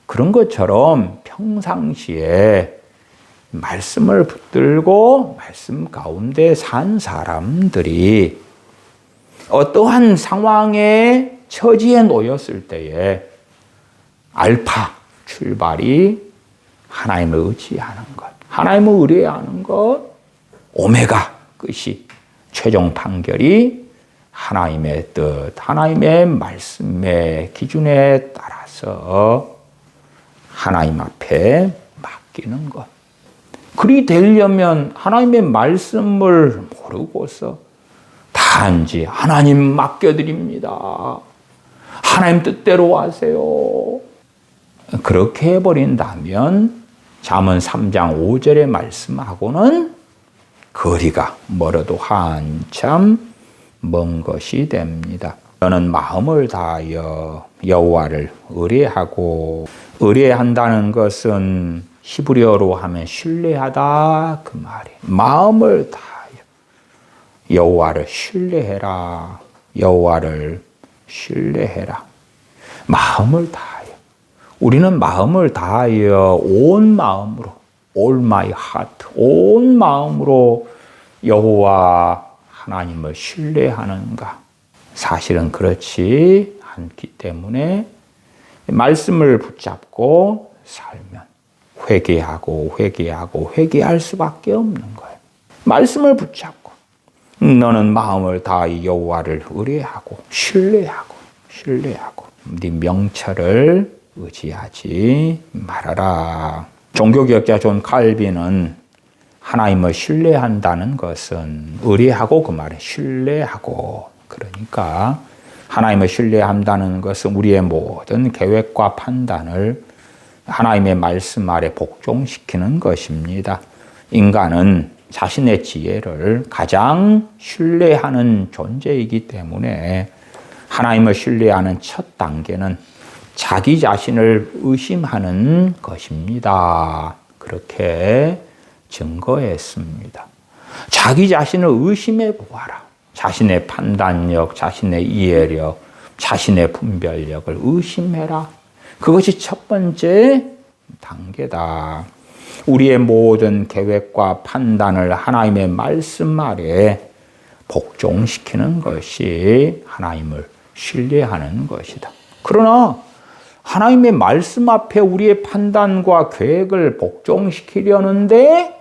그런 것처럼 평상시에 말씀을 붙들고 말씀 가운데 산 사람들이 어떠한 상황에 처지에 놓였을 때에 알파 출발이 하나님을 의지하는 것, 하나님을 의뢰하는 것, 오메가 끝이 최종 판결이 하나님의 뜻, 하나님의 말씀의 기준에 따라서 하나님 앞에 맡기는 것. 그리 되려면 하나님의 말씀을 모르고서 단지 하나님 맡겨드립니다. 하나님 뜻대로 하세요. 그렇게 해버린다면 잠언 3장 5절의 말씀하고는 거리가 멀어도 한참 먼 것이 됩니다. 너는 마음을 다하여 여호와를 의뢰하고, 의뢰한다는 것은 히브리어로 하면 신뢰하다 그 말이에요. 마음을 다하여 여호와를 신뢰해라. 여호와를 신뢰해라. 마음을 다하여. 우리는 마음을 다하여 온 마음으로, all my heart, 온 마음으로 여호와 하나님을 신뢰하는가? 사실은 그렇지 않기 때문에 말씀을 붙잡고 살면 회개할 수밖에 없는 거예요. 말씀을 붙잡고 너는 마음을 다하여 여호와를 의뢰하고 신뢰하고 네 명철을 의지하지 말아라. 종교개혁자 존 칼빈은 하나님을 신뢰한다는 것은 의뢰하고, 그 말에 신뢰하고, 그러니까 하나님을 신뢰한다는 것은 우리의 모든 계획과 판단을 하나님의 말씀 아래 복종시키는 것입니다. 인간은 자신의 지혜를 가장 신뢰하는 존재이기 때문에 하나님을 신뢰하는 첫 단계는 자기 자신을 의심하는 것입니다. 그렇게 증거했습니다. 자기 자신을 의심해 보아라. 자신의 판단력, 자신의 이해력, 자신의 분별력을 의심해라. 그것이 첫 번째 단계다. 우리의 모든 계획과 판단을 하나님의 말씀 아래 복종시키는 것이 하나님을 신뢰하는 것이다. 그러나 하나님의 말씀 앞에 우리의 판단과 계획을 복종시키려는데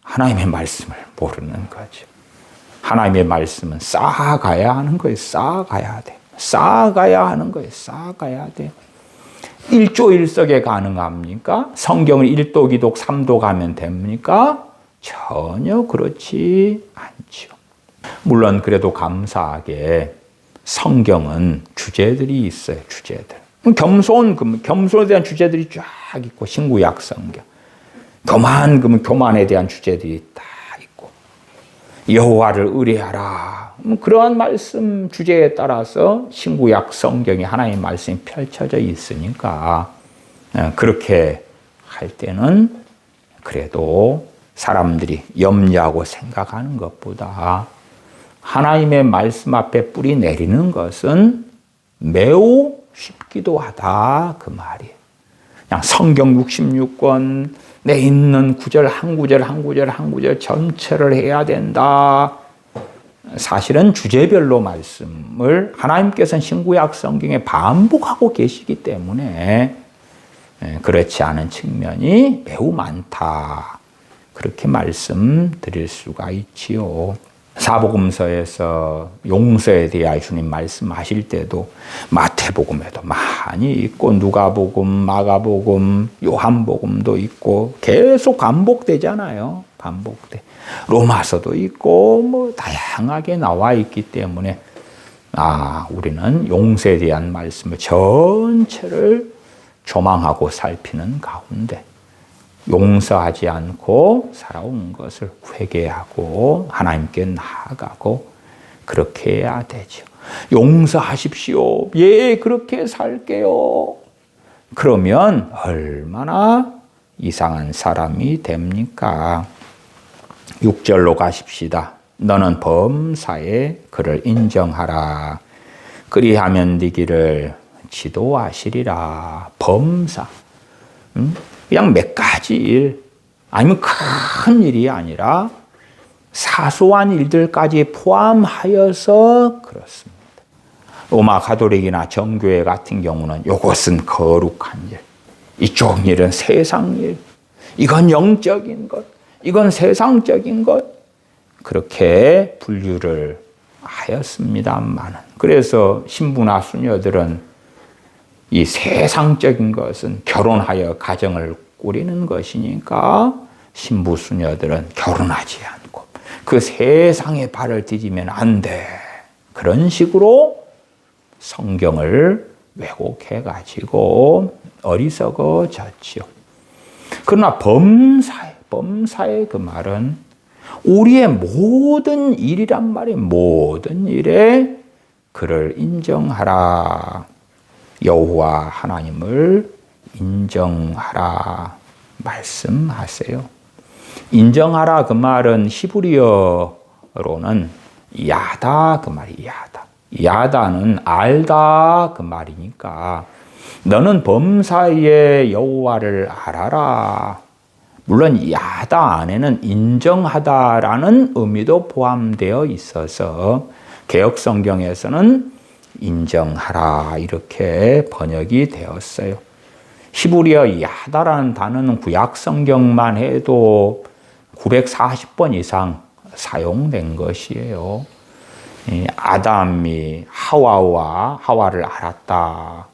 하나님의 말씀을 모르는 거죠. 하나님의 말씀은 쌓아가야 하는 거예요. 쌓아가야 돼. 쌓아가야 하는 거예요. 쌓아가야 돼. 1조 1석에 가능합니까? 성경을 1도, 2도, 3도 가면 됩니까? 전혀 그렇지 않죠. 물론 그래도 감사하게 성경은 주제들이 있어요. 주제들. 겸손에 대한 주제들이 쫙 있고, 신구약 성경. 교만에 대한 주제들이 딱 있고, 여호와를 의뢰하라. 그러한 말씀 주제에 따라서 신구약 성경에 하나님의 말씀이 펼쳐져 있으니까 그렇게 할 때는 그래도 사람들이 염려하고 생각하는 것보다 하나님의 말씀 앞에 뿌리 내리는 것은 매우 쉽기도 하다 그 말이에요. 그냥 성경 66권 내 있는 구절 한 구절 한 구절 한 구절 전체를 해야 된다. 사실은 주제별로 말씀을 하나님께서는 신구약 성경에 반복하고 계시기 때문에 그렇지 않은 측면이 매우 많다. 그렇게 말씀드릴 수가 있지요. 사복음서에서 용서에 대하여 주님 말씀하실 때도 마태복음에도 많이 있고 누가복음, 마가복음, 요한복음도 있고 계속 반복되잖아요. 반복돼. 로마서도 있고 뭐 다양하게 나와 있기 때문에 우리는 용서에 대한 말씀을 전체를 조망하고 살피는 가운데 용서하지 않고 살아온 것을 회개하고 하나님께 나아가고 그렇게 해야 되죠. 용서하십시오. 예, 그렇게 살게요. 그러면 얼마나 이상한 사람이 됩니까? 6절로 가십시다. 너는 범사에 그를 인정하라. 그리하면 네 길을 지도하시리라. 범사. 그냥 몇 가지 일, 아니면 큰 일이 아니라 사소한 일들까지 포함하여서 그렇습니다. 로마 가톨릭이나 정교회 같은 경우는 이것은 거룩한 일, 이쪽 일은 세상 일, 이건 영적인 것, 이건 세상적인 것, 그렇게 분류를 하였습니다만, 그래서 신부나 수녀들은 이 세상적인 것은 결혼하여 가정을 꾸리는 것이니까 신부 수녀들은 결혼하지 않고 그 세상에 발을 디디면 안 돼. 그런 식으로 성경을 왜곡해가지고 어리석어졌지요. 그러나 범사의 그 말은 우리의 모든 일이란 말이에요. 모든 일에 그를 인정하라. 여호와 하나님을 인정하라 말씀하세요. 인정하라 그 말은 히브리어로는 야다 그 말이 야다. 야다는 알다 그 말이니까 너는 범사의 여호와를 알아라. 물론 야다 안에는 인정하다라는 의미도 포함되어 있어서 개역 성경에서는 인정하라 이렇게 번역이 되었어요. 히브리어 야다라는 단어는 구약 성경만 해도 940번 이상 사용된 것이에요. 아담이 하와를 알았다.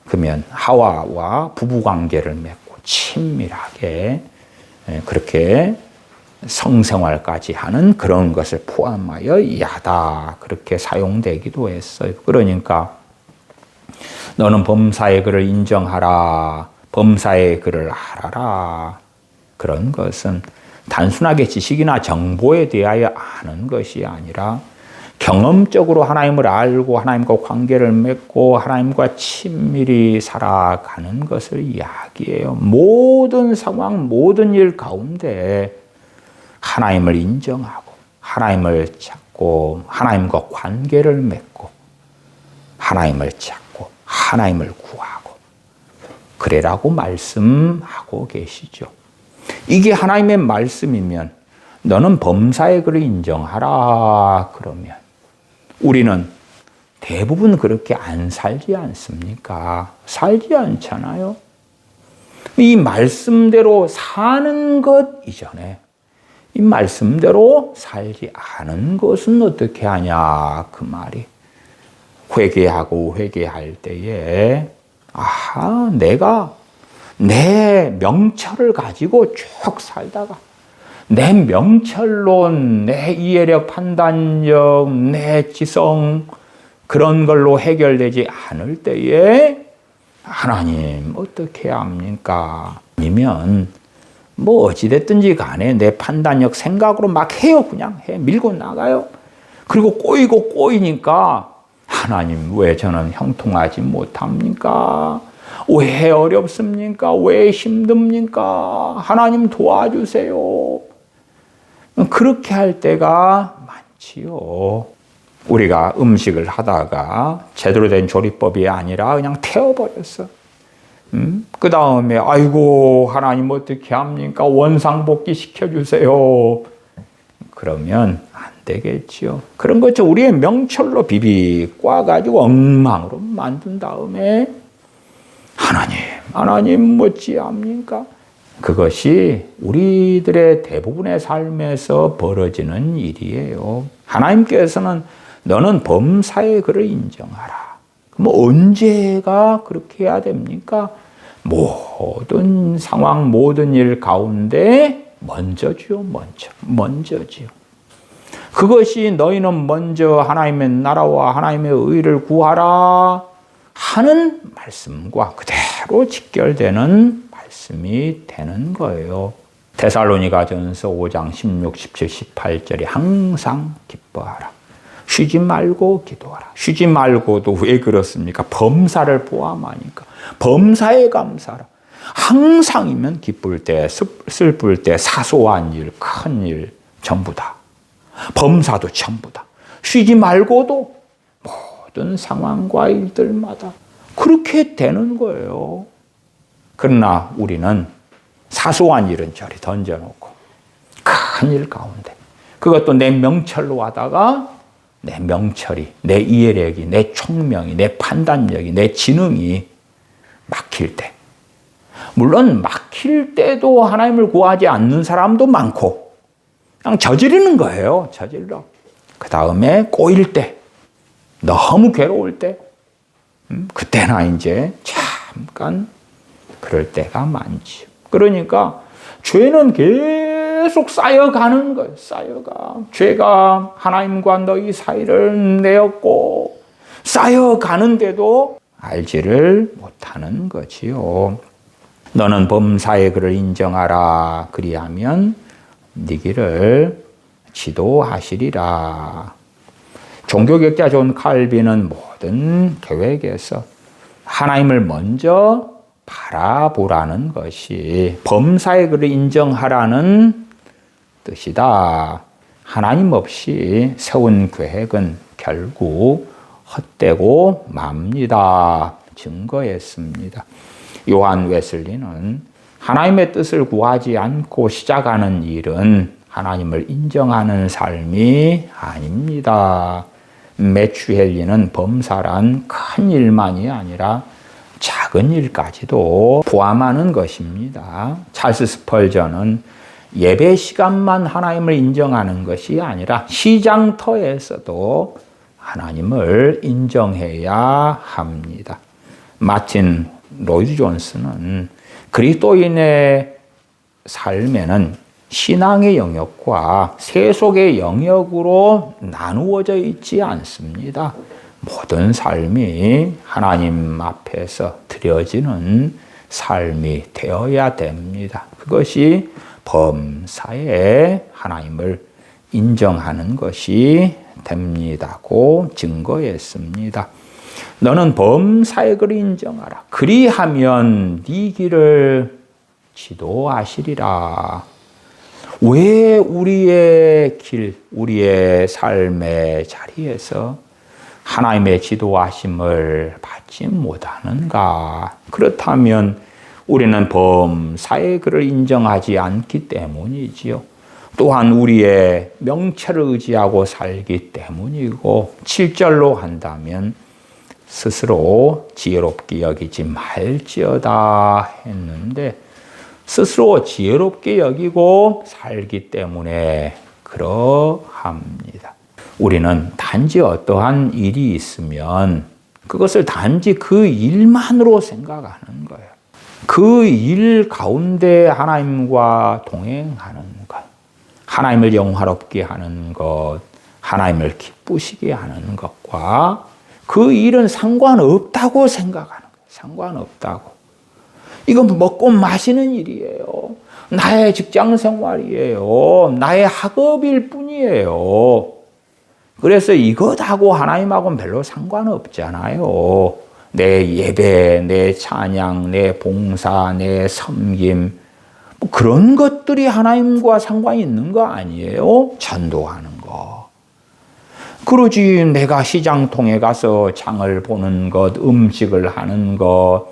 그러면 하와와 부부관계를 맺고 친밀하게 그렇게 성생활까지 하는 그런 것을 포함하여 야다 그렇게 사용되기도 했어요. 그러니까 너는 범사의 그를 인정하라. 범사의 그를 알아라. 그런 것은 단순하게 지식이나 정보에 대하여 아는 것이 아니라 경험적으로 하나님을 알고 하나님과 관계를 맺고 하나님과 친밀히 살아가는 것을 이야기해요. 모든 상황, 모든 일 가운데 하나님을 인정하고 하나님을 찾고 하나님과 관계를 맺고 하나님을 찾고 하나님을 구하고 그래라고 말씀하고 계시죠. 이게 하나님의 말씀이면 너는 범사의 그를 인정하라 그러면 우리는 대부분 그렇게 안 살지 않습니까? 살지 않잖아요. 이 말씀대로 사는 것 이전에 이 말씀대로 살지 않은 것은 어떻게 하냐 그 말이. 회개하고 회개할 때에 내가 내 명철을 가지고 쭉 살다가 내 명철로 내 이해력, 판단력, 내 지성 그런 걸로 해결되지 않을 때에 하나님 어떻게 합니까? 아니면 뭐 어찌됐든지 간에 내 판단력 생각으로 막 해요. 그냥 밀고 나가요. 그리고 꼬이니까 하나님 왜 저는 형통하지 못합니까? 왜 어렵습니까? 왜 힘듭니까? 하나님 도와주세요. 그렇게 할 때가 많지요. 우리가 음식을 하다가 제대로 된 조리법이 아니라 그냥 태워버렸어. 그 다음에 아이고 하나님 어떻게 합니까? 원상복귀 시켜주세요. 그러면 안 되겠지요. 그런 것을 우리의 명철로 비비 꽈가지고 엉망으로 만든 다음에 하나님 어찌합니까? 그것이 우리들의 대부분의 삶에서 벌어지는 일이에요. 하나님께서는 너는 범사의 그를 인정하라. 뭐 언제가 그렇게 해야 됩니까? 모든 상황, 모든 일 가운데 먼저지요. 먼저지요. 그것이 너희는 먼저 하나님의 나라와 하나님의 의를 구하라 하는 말씀과 그대로 직결되는 말씀이 되는 거예요. 데살로니가전서 5장 16, 17, 18절이 항상 기뻐하라. 쉬지 말고 기도하라. 쉬지 말고도 왜 그렇습니까? 범사를 포함하니까. 범사에 감사하라. 항상이면 기쁠 때, 슬플 때, 사소한 일, 큰 일, 전부 다. 범사도 전부 다. 쉬지 말고도 모든 상황과 일들마다 그렇게 되는 거예요. 그러나 우리는 사소한 일은 저리 던져놓고 큰 일 가운데 그것도 내 명철로 하다가 내 명철이, 내 이해력이, 내 총명이, 내 판단력이, 내 지능이 막힐 때 물론 막힐 때도 하나님을 구하지 않는 사람도 많고 그냥 저지르는 거예요. 저질러. 그 다음에 꼬일 때 너무 괴로울 때 그때나 이제 잠깐 그럴 때가 많지. 그러니까 죄는 계속 쌓여가는 거예요. 쌓여가. 죄가 하나님과 너희 사이를 내었고 쌓여가는데도 알지를 못하는 거지요. 너는 범사의 그를 인정하라. 그리하면 네 길을 지도하시리라. 종교学자 존 칼빈은 모든 계획에서 하나님을 먼저 바라보라는 것이 범사의 그를 인정하라는 뜻이다. 하나님 없이 세운 계획은 결국 헛되고 맙니다. 증거했습니다. 요한 웨슬리는 하나님의 뜻을 구하지 않고 시작하는 일은 하나님을 인정하는 삶이 아닙니다. 매튜 헨리는 범사란 큰 일만이 아니라 작은 일까지도 포함하는 것입니다. 찰스 스펄전은 예배 시간만 하나님을 인정하는 것이 아니라 시장터에서도 하나님을 인정해야 합니다. 마틴 로이드 존스는 그리스도인의 삶에는 신앙의 영역과 세속의 영역으로 나누어져 있지 않습니다. 모든 삶이 하나님 앞에서 드려지는 삶이 되어야 됩니다. 그것이 범사에 하나님을 인정하는 것이 됩니다고 증거했습니다. 너는 범사의 그를 인정하라. 그리하면 네 길을 지도하시리라. 왜 우리의 길, 우리의 삶의 자리에서 하나님의 지도하심을 받지 못하는가? 그렇다면 우리는 범사의 그를 인정하지 않기 때문이지요. 또한 우리의 명철을 의지하고 살기 때문이고 7절로 한다면 스스로 지혜롭게 여기지 말지어다 했는데 스스로 지혜롭게 여기고 살기 때문에 그러합니다. 우리는 단지 어떠한 일이 있으면 그것을 단지 그 일만으로 생각하는 거예요. 그 일 가운데 하나님과 동행하는 것, 하나님을 영화롭게 하는 것, 하나님을 기쁘시게 하는 것과 그 일은 상관없다고 생각하는 거예요. 상관없다고. 이건 먹고 마시는 일이에요. 나의 직장 생활이에요. 나의 학업일 뿐이에요. 그래서 이것하고 하나님하고는 별로 상관없잖아요. 내 예배, 내 찬양, 내 봉사, 내 섬김 뭐 그런 것들이 하나님과 상관이 있는 거 아니에요? 전도하는 거. 그러지 내가 시장통에 가서 장을 보는 것, 음식을 하는 것,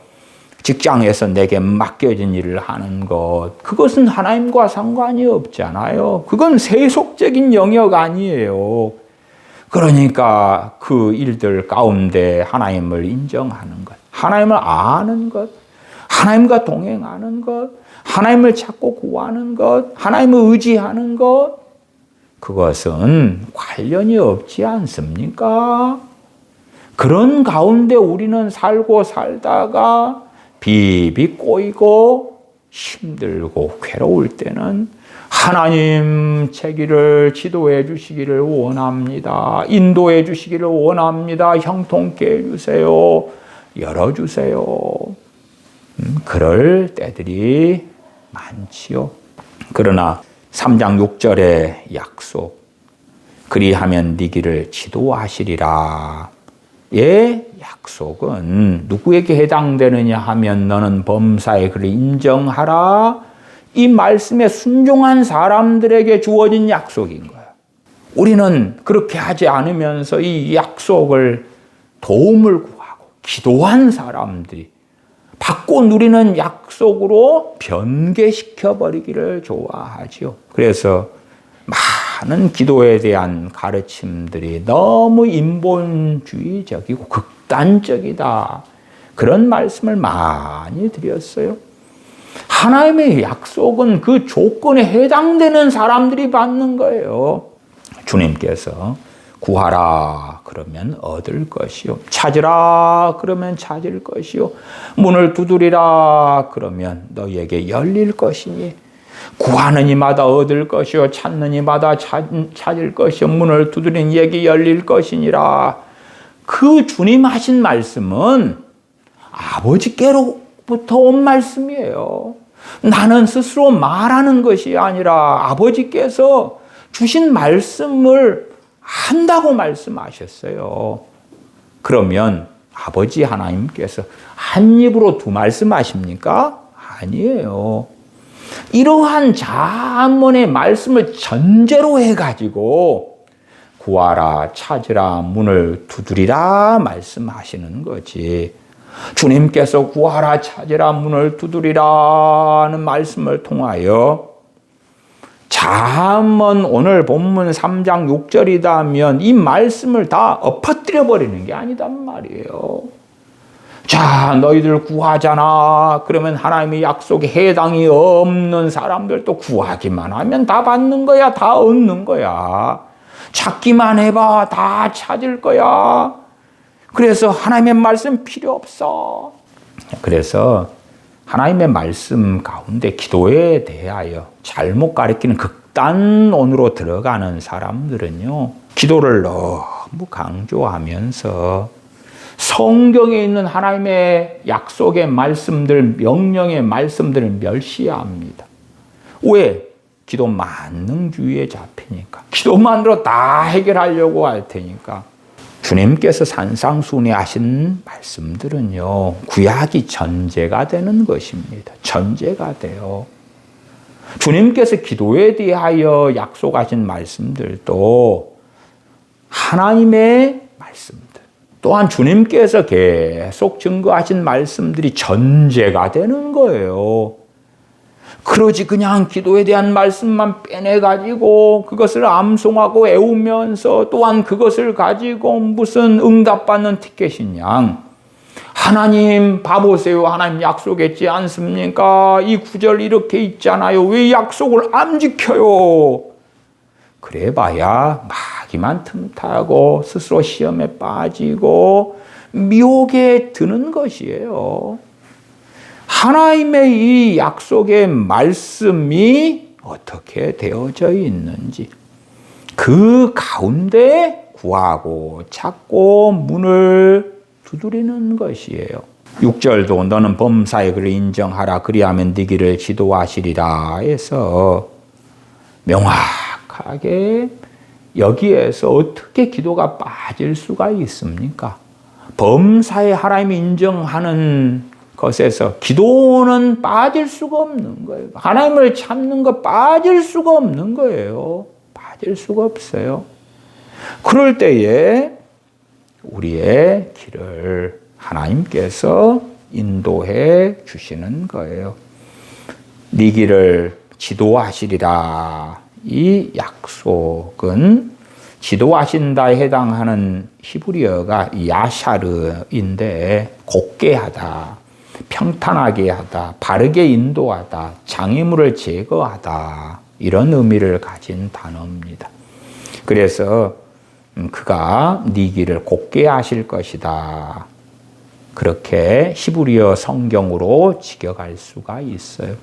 직장에서 내게 맡겨진 일을 하는 것, 그것은 하나님과 상관이 없잖아요. 그건 세속적인 영역 아니에요. 그러니까 그 일들 가운데 하나님을 인정하는 것, 하나님을 아는 것, 하나님과 동행하는 것, 하나님을 찾고 구하는 것, 하나님을 의지하는 것, 그것은 관련이 없지 않습니까? 그런 가운데 우리는 살고 살다가 비비 꼬이고 힘들고 괴로울 때는 하나님 제 길을 지도해 주시기를 원합니다. 인도해 주시기를 원합니다. 형통케 해주세요. 열어주세요. 그럴 때들이 많지요. 그러나 3장 6절의 약속, 그리하면 네 길을 지도하시리라. 의 약속은 누구에게 해당되느냐 하면 너는 범사의 그를 인정하라. 이 말씀에 순종한 사람들에게 주어진 약속인 거예요. 우리는 그렇게 하지 않으면서 이 약속을 도움을 구하고 기도한 사람들이 받고 누리는 약속으로 변개시켜버리기를 좋아하죠. 그래서 많은 기도에 대한 가르침들이 너무 인본주의적이고 극단적이다. 그런 말씀을 많이 드렸어요. 하나님의 약속은 그 조건에 해당되는 사람들이 받는 거예요. 주님께서 구하라 그러면 얻을 것이요, 찾으라 그러면 찾을 것이요, 문을 두드리라 그러면 너희에게 열릴 것이니, 구하는 이마다 얻을 것이요, 찾는 이마다 찾을 것이요, 문을 두드리는 이에게 열릴 것이니라. 그 주님 하신 말씀은 아버지께로부터 온 말씀이에요. 나는 스스로 말하는 것이 아니라 아버지께서 주신 말씀을 한다고 말씀하셨어요. 그러면 아버지 하나님께서 한 입으로 두 말씀하십니까? 아니에요. 이러한 잠언의 말씀을 전제로 해가지고 구하라, 찾으라, 문을 두드리라 말씀하시는 거지. 주님께서 구하라, 찾으라, 문을 두드리라는 말씀을 통하여 잠언 오늘 본문 3장 6절이다면 이 말씀을 다 엎어뜨려 버리는 게 아니단 말이에요. 자, 너희들 구하잖아. 그러면 하나님의 약속에 해당이 없는 사람들도 구하기만 하면 다 받는 거야, 다 얻는 거야. 찾기만 해봐, 다 찾을 거야. 그래서 하나님의 말씀 필요 없어. 그래서 하나님의 말씀 가운데 기도에 대하여 잘못 가르치는 극단론으로 들어가는 사람들은요, 기도를 너무 강조하면서 성경에 있는 하나님의 약속의 말씀들, 명령의 말씀들을 멸시합니다. 왜? 기도 만능주의에 잡히니까. 기도만으로 다 해결하려고 할 테니까. 주님께서 산상순회하신 말씀들은요, 구약이 전제가 되는 것입니다. 전제가 돼요. 주님께서 기도에 대하여 약속하신 말씀들도 하나님의 말씀들, 또한 주님께서 계속 증거하신 말씀들이 전제가 되는 거예요. 그러지 그냥 기도에 대한 말씀만 빼내가지고 그것을 암송하고 애우면서 또한 그것을 가지고 무슨 응답받는 티켓인 양, 하나님 봐보세요, 하나님 약속했지 않습니까? 이 구절 이렇게 있잖아요. 왜 약속을 안 지켜요? 그래봐야 마귀만 틈타고 스스로 시험에 빠지고 미혹에 드는 것이에요. 하나님의 이 약속의 말씀이 어떻게 되어져 있는지, 그 가운데 구하고 찾고 문을 두드리는 것이에요. 6절도 너는 범사의 그를 인정하라 그리하면 네 길을 지도하시리라 해서 명확하게 여기에서 어떻게 기도가 빠질 수가 있습니까? 범사의 하나님이 인정하는 것에서 기도는 빠질 수가 없는 거예요. 하나님을 찾는 거 빠질 수가 없는 거예요. 빠질 수가 없어요. 그럴 때에 우리의 길을 하나님께서 인도해 주시는 거예요. 네 길을 지도하시리라. 이 약속은 지도하신다에 해당하는 히브리어가 야샤르인데 곧게 하다, 평탄하게 하다, 바르게 인도하다, 장애물을 제거하다 이런 의미를 가진 단어입니다. 그래서 그가 네 길을 곧게 하실 것이다. 그렇게 히브리어 성경으로 직역할 수가 있어요.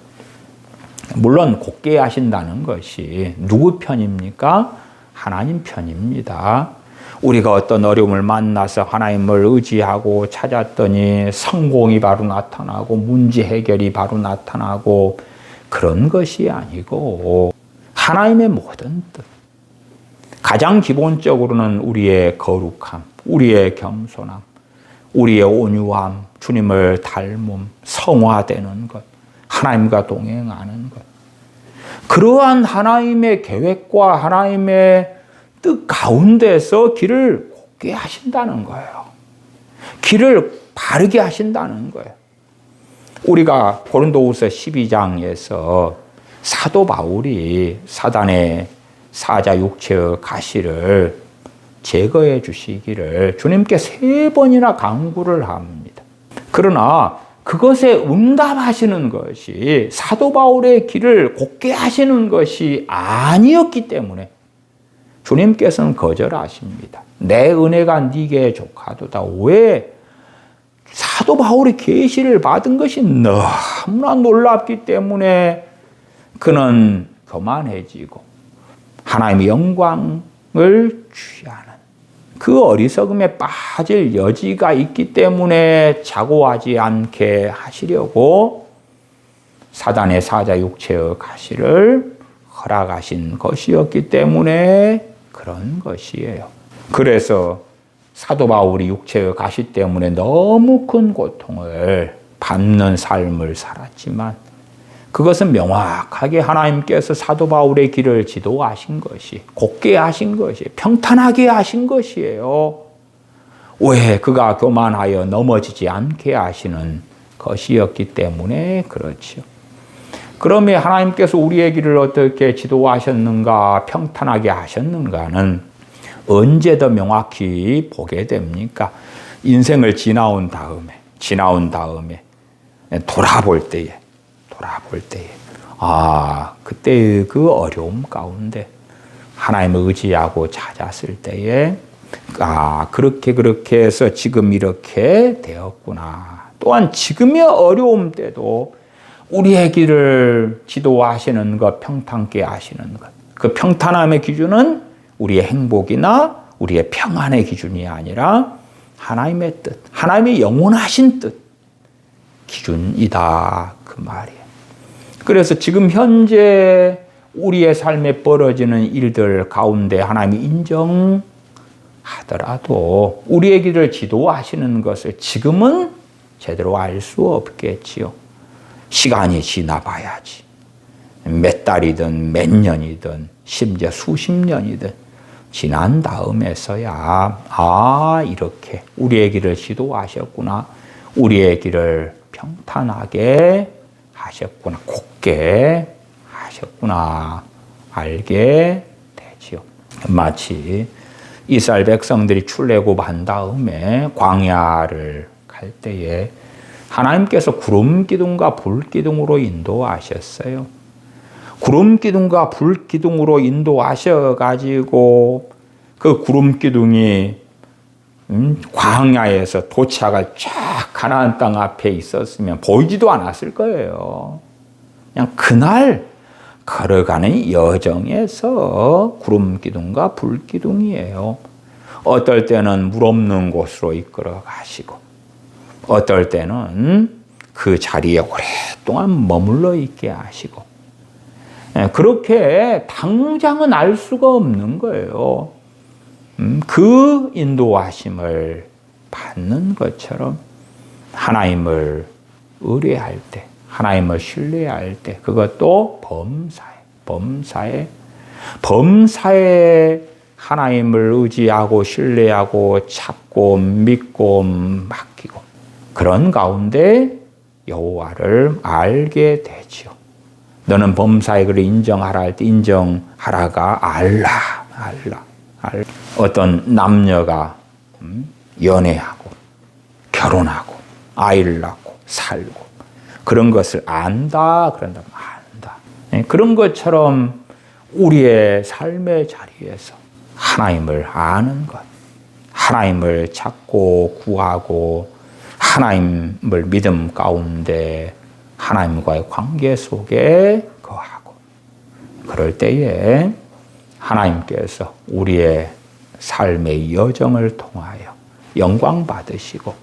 물론 곧게 하신다는 것이 누구 편입니까? 하나님 편입니다. 우리가 어떤 어려움을 만나서 하나님을 의지하고 찾았더니 성공이 바로 나타나고 문제 해결이 바로 나타나고 그런 것이 아니고 하나님의 모든 뜻. 가장 기본적으로는 우리의 거룩함, 우리의 겸손함, 우리의 온유함, 주님을 닮음, 성화되는 것, 하나님과 동행하는 것. 그러한 하나님의 계획과 하나님의 뜻 가운데서 길을 곧게 하신다는 거예요. 길을 바르게 하신다는 거예요. 우리가 고린도후서 12장에서 사도 바울이 사단의 사자 육체의 가시를 제거해 주시기를 주님께 3번이나 강구를 합니다. 그러나 그것에 응답하시는 것이 사도 바울의 길을 곧게 하시는 것이 아니었기 때문에 주님께서는 거절하십니다. 내 은혜가 네게 족하도다. 왜? 사도 바울이 계시를 받은 것이 너무나 놀랍기 때문에 그는 교만해지고 하나님의 영광을 취하는 그 어리석음에 빠질 여지가 있기 때문에 자고하지 않게 하시려고 사단의 사자 육체의 가시를 허락하신 것이었기 때문에 그런 것이에요. 그래서 사도 바울이 육체의 가시 때문에 너무 큰 고통을 받는 삶을 살았지만 그것은 명확하게 하나님께서 사도 바울의 길을 지도하신 것이, 곧게 하신 것이, 평탄하게 하신 것이에요. 왜? 그가 교만하여 넘어지지 않게 하시는 것이었기 때문에 그렇죠. 그러면 하나님께서 우리의 길을 어떻게 지도하셨는가, 평탄하게 하셨는가는 언제 더 명확히 보게 됩니까? 인생을 지나온 다음에 돌아볼 때에 그때의 그 어려움 가운데 하나님을 의지하고 찾았을 때에 그렇게 해서 지금 이렇게 되었구나. 또한 지금의 어려움 때도 우리의 길을 지도하시는 것, 평탄케 하시는 것. 그 평탄함의 기준은 우리의 행복이나 우리의 평안의 기준이 아니라 하나님의 뜻, 하나님의 영원하신 뜻 기준이다. 그 말이에요. 그래서 지금 현재 우리의 삶에 벌어지는 일들 가운데 하나님이 인정하더라도 우리의 길을 지도하시는 것을 지금은 제대로 알 수 없겠지요. 시간이 지나봐야지. 몇 달이든 몇 년이든 심지어 수십 년이든 지난 다음에서야 이렇게 우리의 길을 지도하셨구나. 우리의 길을 평탄하게 하셨구나. 곧게 하셨구나. 알게 되지요. 마치 이스라엘 백성들이 출애굽한 다음에 광야를 갈 때에 하나님께서 구름 기둥과 불 기둥으로 인도하셨어요. 구름 기둥과 불 기둥으로 인도하셔가지고 그 구름 기둥이 광야에서 도착을 쫙 가나안 땅 앞에 있었으면 보이지도 않았을 거예요. 그냥 그날 걸어가는 여정에서 구름 기둥과 불 기둥이에요. 어떨 때는 물 없는 곳으로 이끌어 가시고 어떨 때는 그 자리에 오랫동안 머물러 있게 하시고 그렇게 당장은 알 수가 없는 거예요. 그 인도하심을 받는 것처럼 하나님을 의뢰할 때, 하나님을 신뢰할 때 그것도 범사에 하나님을 의지하고 신뢰하고 찾고 믿고 맡기고 그런 가운데 여호와를 알게 되지요. 너는 범사에 그를 인정하라 할 때 인정하라가 알라. 어떤 남녀가 연애하고 결혼하고 아이를 낳고 살고 그런 것을 안다. 그런다. 안다. 그런 것처럼 우리의 삶의 자리에서 하나님을 아는 것, 하나님을 찾고 구하고 하나님을 믿음 가운데 하나님과의 관계 속에 거하고 그럴 때에 하나님께서 우리의 삶의 여정을 통하여 영광 받으시고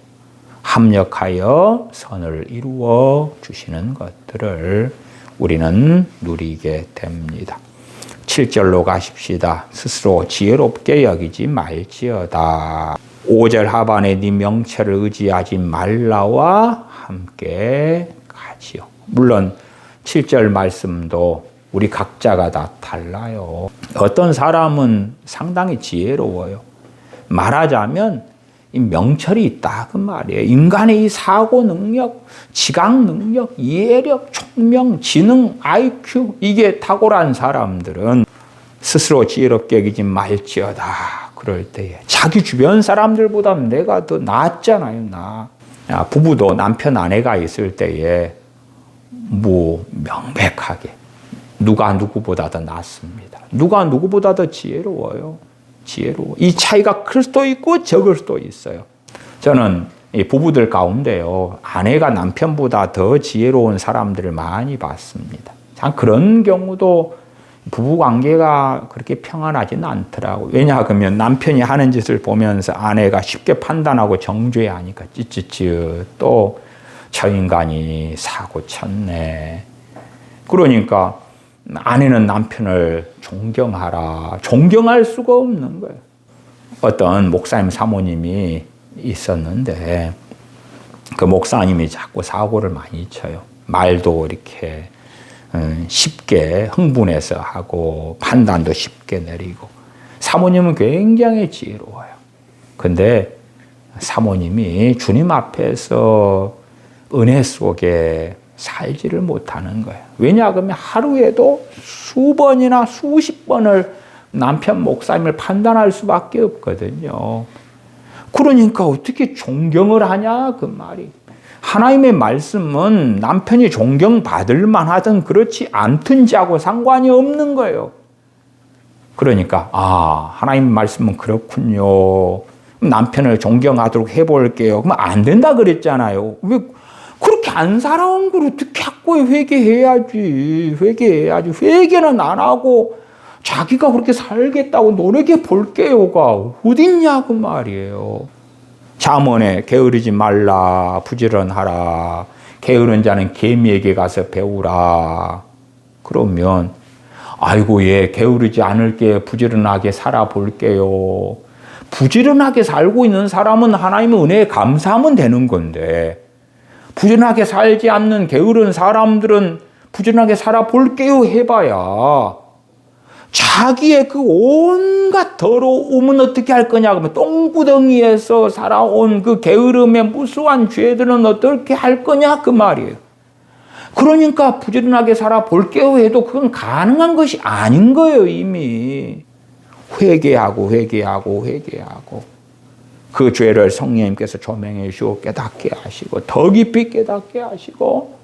합력하여 선을 이루어 주시는 것들을 우리는 누리게 됩니다. 7절로 가십시다. 스스로 지혜롭게 여기지 말지어다. 5절 하반에 네 명철을 의지하지 말라와 함께 가지요. 물론 7절 말씀도 우리 각자가 다 달라요. 어떤 사람은 상당히 지혜로워요. 말하자면 이 명철이 있다 그 말이에요. 인간의 이 사고 능력, 지각 능력, 이해력, 총명, 지능, IQ 이게 탁월한 사람들은 스스로 지혜롭게 여기지 말지어다. 그럴 때에 자기 주변 사람들보다 내가 더 낫잖아요. 부부도 남편 아내가 있을 때에 명백하게 누가 누구보다 더 낫습니다. 누가 누구보다 더 지혜로워요. 이 차이가 클 수도 있고 적을 수도 있어요. 저는 이 부부들 가운데요, 아내가 남편보다 더 지혜로운 사람들을 많이 봤습니다. 참 그런 경우도 부부 관계가 그렇게 평안하지는 않더라고요. 왜냐하면 남편이 하는 짓을 보면서 아내가 쉽게 판단하고 정죄하니까 찌찌찌 또 저 인간이 사고 쳤네. 그러니까 아내는 남편을 존경하라. 존경할 수가 없는 거예요. 어떤 목사님 사모님이 있었는데 그 목사님이 자꾸 사고를 많이 쳐요. 말도 이렇게 쉽게 흥분해서 하고 판단도 쉽게 내리고 사모님은 굉장히 지혜로워요. 근데 사모님이 주님 앞에서 은혜 속에 살지를 못하는 거예요. 왜냐하면 하루에도 수번이나 수십 번을 남편 목사님을 판단할 수밖에 없거든요. 그러니까 어떻게 존경을 하냐 그 말이. 하나님의 말씀은 남편이 존경받을 만하든 그렇지 않든지하고 상관이 없는 거예요. 그러니까 하나님 말씀은 그렇군요. 남편을 존경하도록 해볼게요. 그러면 안 된다 그랬잖아요. 왜 그렇게 안 살아온 걸 어떻게 자꾸 회개해야지. 회개는 안 하고 자기가 그렇게 살겠다고 노력해 볼게요가 어딨냐 그 말이에요. 잠언에 게으르지 말라 부지런하라. 게으른 자는 개미에게 가서 배우라. 그러면 아이고 게으르지 않을게 부지런하게 살아볼게요. 부지런하게 살고 있는 사람은 하나님의 은혜에 감사하면 되는 건데 부지런하게 살지 않는 게으른 사람들은 부지런하게 살아볼게요 해봐야 자기의 그 온갖 더러움은 어떻게 할 거냐 그러면 똥구덩이에서 살아온 그 게으름의 무수한 죄들은 어떻게 할 거냐 그 말이에요. 그러니까 부지런하게 살아볼게요 해도 그건 가능한 것이 아닌 거예요. 이미 회개하고 그 죄를 성령님께서 조명해 주시고 깨닫게 하시고 더 깊이 깨닫게 하시고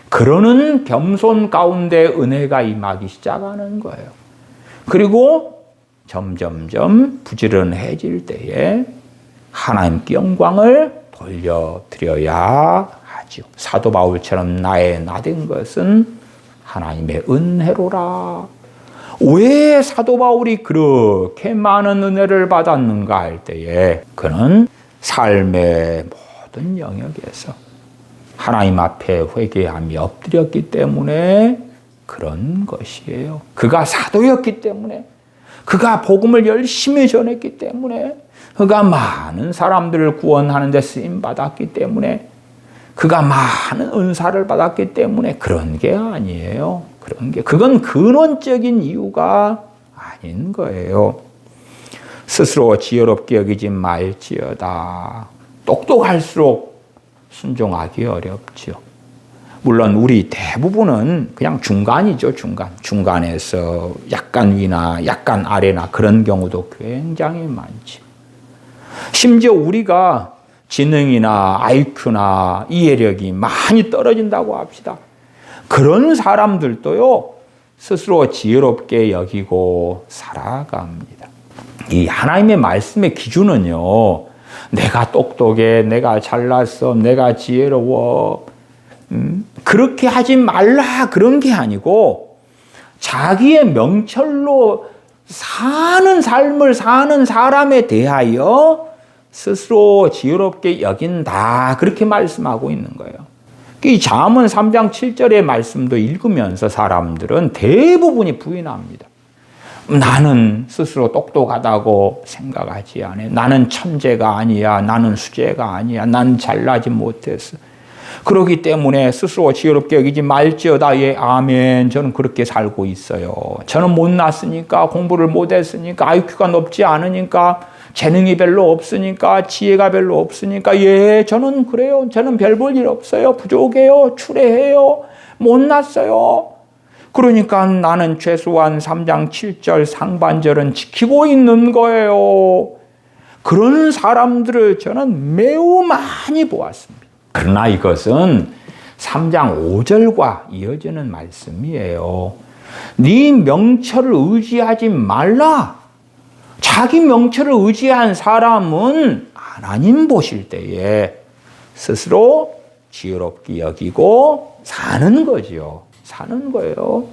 그러는 겸손 가운데 은혜가 임하기 시작하는 거예요. 그리고 점점점 부지런해질 때에 하나님께 영광을 돌려드려야 하죠. 사도 바울처럼 나의 나된 것은 하나님의 은혜로라. 왜 사도 바울이 그렇게 많은 은혜를 받았는가 할 때에 그는 삶의 모든 영역에서 하나님 앞에 회개하며 엎드렸기 때문에 그런 것이에요. 그가 사도였기 때문에 그가 복음을 열심히 전했기 때문에 그가 많은 사람들을 구원하는 데 쓰임받았기 때문에 그가 많은 은사를 받았기 때문에 그런 게 아니에요. 그건 근원적인 이유가 아닌 거예요. 스스로 지혜롭게 여기지 말지어다. 똑똑할수록 순종하기 어렵죠. 물론 우리 대부분은 그냥 중간이죠, 중간. 중간에서 약간 위나 약간 아래나 그런 경우도 굉장히 많죠. 심지어 우리가 지능이나 IQ나 이해력이 많이 떨어진다고 합시다. 그런 사람들도요, 스스로 지혜롭게 여기고 살아갑니다. 이 하나님의 말씀의 기준은요, 내가 똑똑해, 내가 잘났어, 내가 지혜로워, 그렇게 하지 말라 그런 게 아니고 자기의 명철로 사는 삶을 사는 사람에 대하여 스스로 지혜롭게 여긴다 그렇게 말씀하고 있는 거예요. 이 잠언 3장 7절의 말씀도 읽으면서 사람들은 대부분이 부인합니다. 나는 스스로 똑똑하다고 생각하지 않아. 나는 천재가 아니야. 나는 수재가 아니야. 난 잘나지 못했어. 그렇기 때문에 스스로 지혜롭게 여기지 말지어다. 예, 아멘. 저는 그렇게 살고 있어요. 저는 못났으니까, 공부를 못했으니까, IQ가 높지 않으니까, 재능이 별로 없으니까, 지혜가 별로 없으니까, 예, 저는 그래요. 저는 별 볼 일 없어요. 부족해요. 추레해요. 못났어요. 그러니까 나는 최소한 3장 7절 상반절은 지키고 있는 거예요. 그런 사람들을 저는 매우 많이 보았습니다. 그러나 이것은 3장 5절과 이어지는 말씀이에요. 네 명철을 의지하지 말라. 자기 명철을 의지한 사람은 하나님 보실 때에 스스로 지혜롭게 여기고 사는 거죠. 사는 거예요.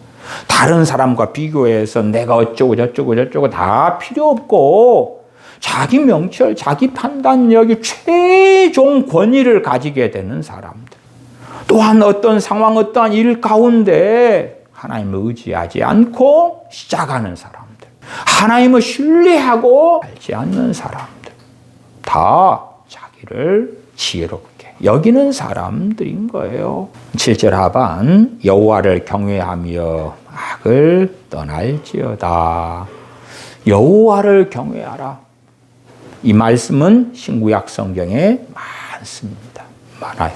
다른 사람과 비교해서 내가 어쩌고 저쩌고 다 필요 없고 자기 명철, 자기 판단력이 최종 권위를 가지게 되는 사람들. 또한 어떤 상황, 어떠한 일 가운데 하나님을 의지하지 않고 시작하는 사람들. 하나님을 신뢰하고 알지 않는 사람들. 다 자기를 지혜롭게 여기는 사람들인 거예요. 7절 하반 여호와를 경외하며 악을 떠날지어다. 여호와를 경외하라. 이 말씀은 신구약 성경에 많습니다. 많아요.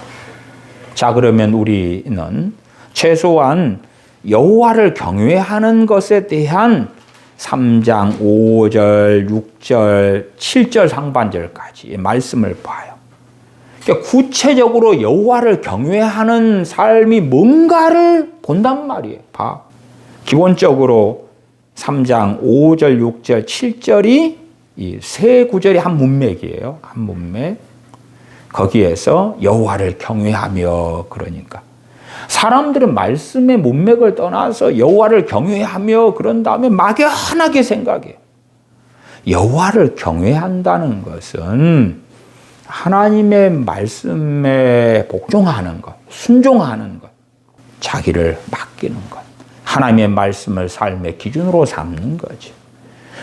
자, 그러면 우리는 최소한 여호와를 경외하는 것에 대한 3장 5절, 6절, 7절 상반절까지의 말씀을 봐요. 그러니까 구체적으로 여호와를 경외하는 삶이 뭔가를 본단 말이에요. 봐. 기본적으로 3장 5절, 6절, 7절이 이 세 구절이 한 문맥이에요. 한 문맥. 거기에서 여호와를 경외하며 그러니까 사람들은 말씀의 문맥을 떠나서 여호와를 경외하며 그런 다음에 막연하게 생각해요. 여호와를 경외한다는 것은 하나님의 말씀에 복종하는 것, 순종하는 것, 자기를 맡기는 것, 하나님의 말씀을 삶의 기준으로 삼는 거죠.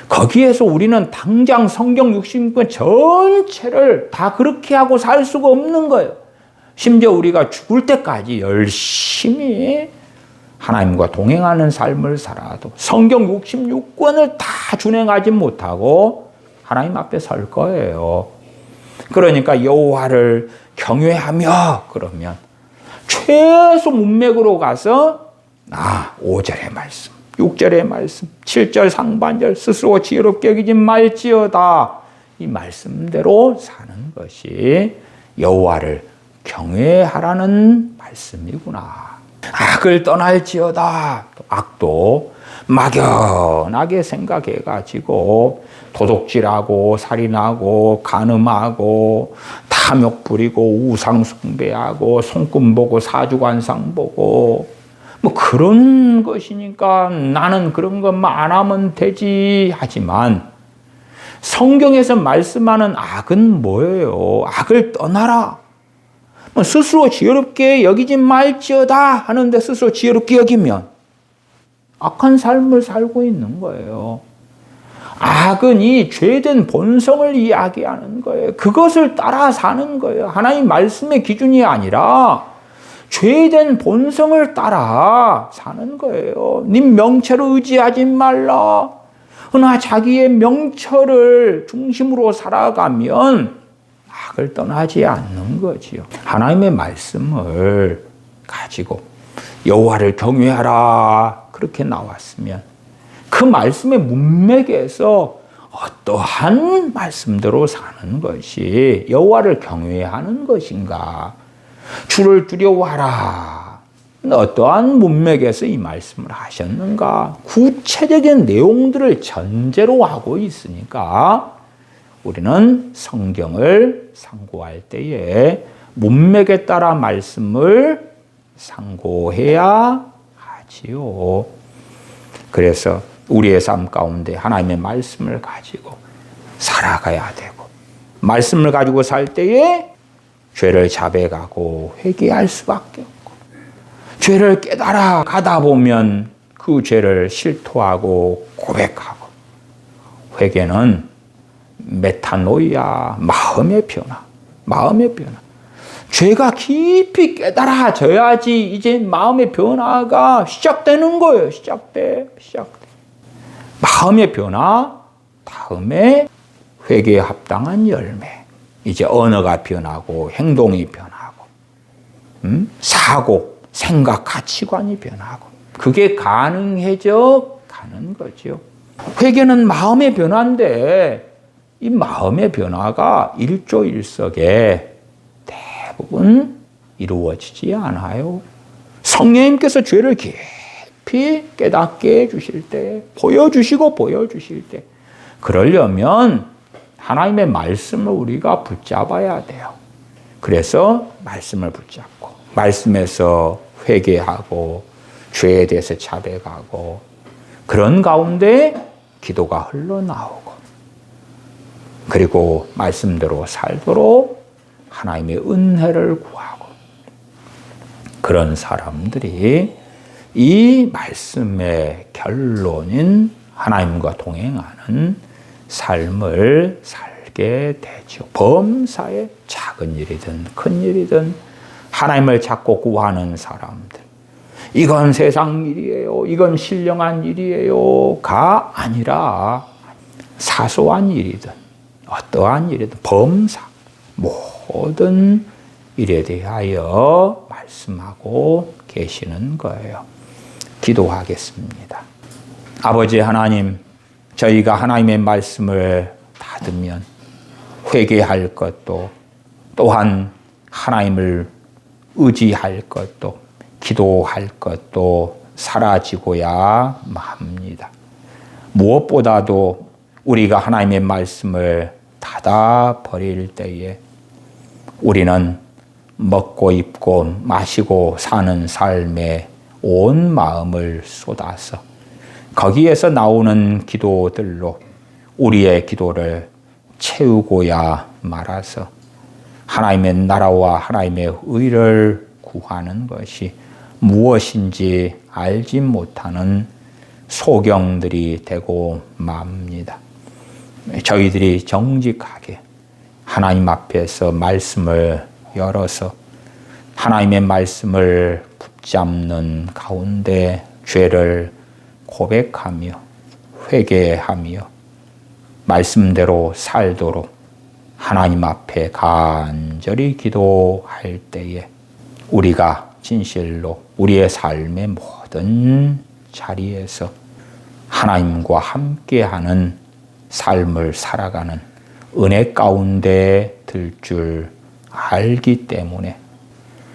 거기에서 우리는 당장 성경 66권 전체를 다 그렇게 하고 살 수가 없는 거예요. 심지어 우리가 죽을 때까지 열심히 하나님과 동행하는 삶을 살아도 성경 66권을 다 준행하지 못하고 하나님 앞에 설 거예요. 그러니까 여호와를 경외하며 그러면 최소 문맥으로 가서 5절의 말씀, 6절의 말씀, 7절 상반절 스스로 지혜롭게 여기지 말지어다. 이 말씀대로 사는 것이 여호와를 경외하라는 말씀이구나. 악을 떠날지어다. 악도 막연하게 생각해가지고 도둑질하고 살인하고 간음하고 탐욕 부리고 우상 숭배하고 손금 보고 사주관상 보고 뭐 그런 것이니까 나는 그런 것만 안 하면 되지 하지만 성경에서 말씀하는 악은 뭐예요? 악을 떠나라. 스스로 지혜롭게 여기지 말지어다 하는데 스스로 지혜롭게 여기면 악한 삶을 살고 있는 거예요. 악은 이 죄된 본성을 이야기하는 거예요. 그것을 따라 사는 거예요. 하나님 말씀의 기준이 아니라 죄된 본성을 따라 사는 거예요. 네 명철을 의지하지 말라. 그러나 자기의 명철을 중심으로 살아가면 악을 떠나지 않는 거지요. 하나님의 말씀을 가지고 여호와를 경외하라 그렇게 나왔으면 그 말씀의 문맥에서 어떠한 말씀대로 사는 것이 여호와를 경외하는 것인가? 주를 두려워하라. 어떠한 문맥에서 이 말씀을 하셨는가? 구체적인 내용들을 전제로 하고 있으니까 우리는 성경을 상고할 때에 문맥에 따라 말씀을 상고해야 하지요. 그래서 우리의 삶 가운데 하나님의 말씀을 가지고 살아가야 되고, 말씀을 가지고 살 때에 죄를 자백하고 회개할 수밖에 없고, 죄를 깨달아 가다 보면 그 죄를 실토하고 고백하고, 회개는 메타노이아, 마음의 변화, 마음의 변화. 죄가 깊이 깨달아져야지 이제 마음의 변화가 시작되는 거예요. 시작돼. 마음의 변화, 다음에 회개에 합당한 열매. 이제 언어가 변하고 행동이 변하고, 사고, 생각, 가치관이 변하고, 그게 가능해져 가는 거죠. 회개는 마음의 변화인데 이 마음의 변화가 일조일석에 대부분 이루어지지 않아요. 성령님께서 죄를 깊이 깨닫게 해주실 때, 보여주실 때, 그러려면 하나님의 말씀을 우리가 붙잡아야 돼요. 그래서 말씀을 붙잡고, 말씀에서 회개하고, 죄에 대해서 자백하고, 그런 가운데 기도가 흘러나오고, 그리고 말씀대로 살도록 하나님의 은혜를 구하고, 그런 사람들이 이 말씀의 결론인 하나님과 동행하는 삶을 살게 되죠. 범사에 작은 일이든 큰 일이든 하나님을 찾고 구하는 사람들, 이건 세상 일이에요, 이건 신령한 일이에요가 아니라 사소한 일이든 어떠한 일이든 범사 모든 일에 대하여 말씀하고 계시는 거예요. 기도하겠습니다. 아버지 하나님, 저희가 하나님의 말씀을 받으면 회개할 것도, 또한 하나님을 의지할 것도, 기도할 것도 사라지고야 합니다. 무엇보다도 우리가 하나님의 말씀을 닫아 버릴 때에 우리는 먹고 입고 마시고 사는 삶에 온 마음을 쏟아서 거기에서 나오는 기도들로 우리의 기도를 채우고야 말아서 하나님의 나라와 하나님의 의를 구하는 것이 무엇인지 알지 못하는 소경들이 되고 맙니다. 저희들이 정직하게 하나님 앞에서 말씀을 열어서 하나님의 말씀을 붙잡는 가운데 죄를 고백하며 회개하며 말씀대로 살도록 하나님 앞에 간절히 기도할 때에 우리가 진실로 우리의 삶의 모든 자리에서 하나님과 함께하는 삶을 살아가는 은혜 가운데 들 줄 알기 때문에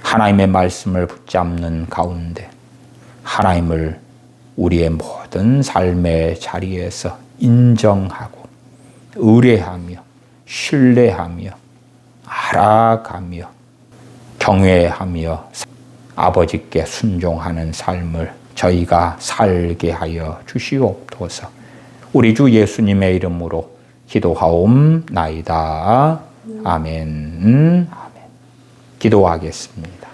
하나님의 말씀을 붙잡는 가운데 하나님을 우리의 모든 삶의 자리에서 인정하고 의뢰하며 신뢰하며 알아가며 경외하며 아버지께 순종하는 삶을 저희가 살게 하여 주시옵소서. 우리 주 예수님의 이름으로 기도하옵나이다. 아멘. 기도하겠습니다.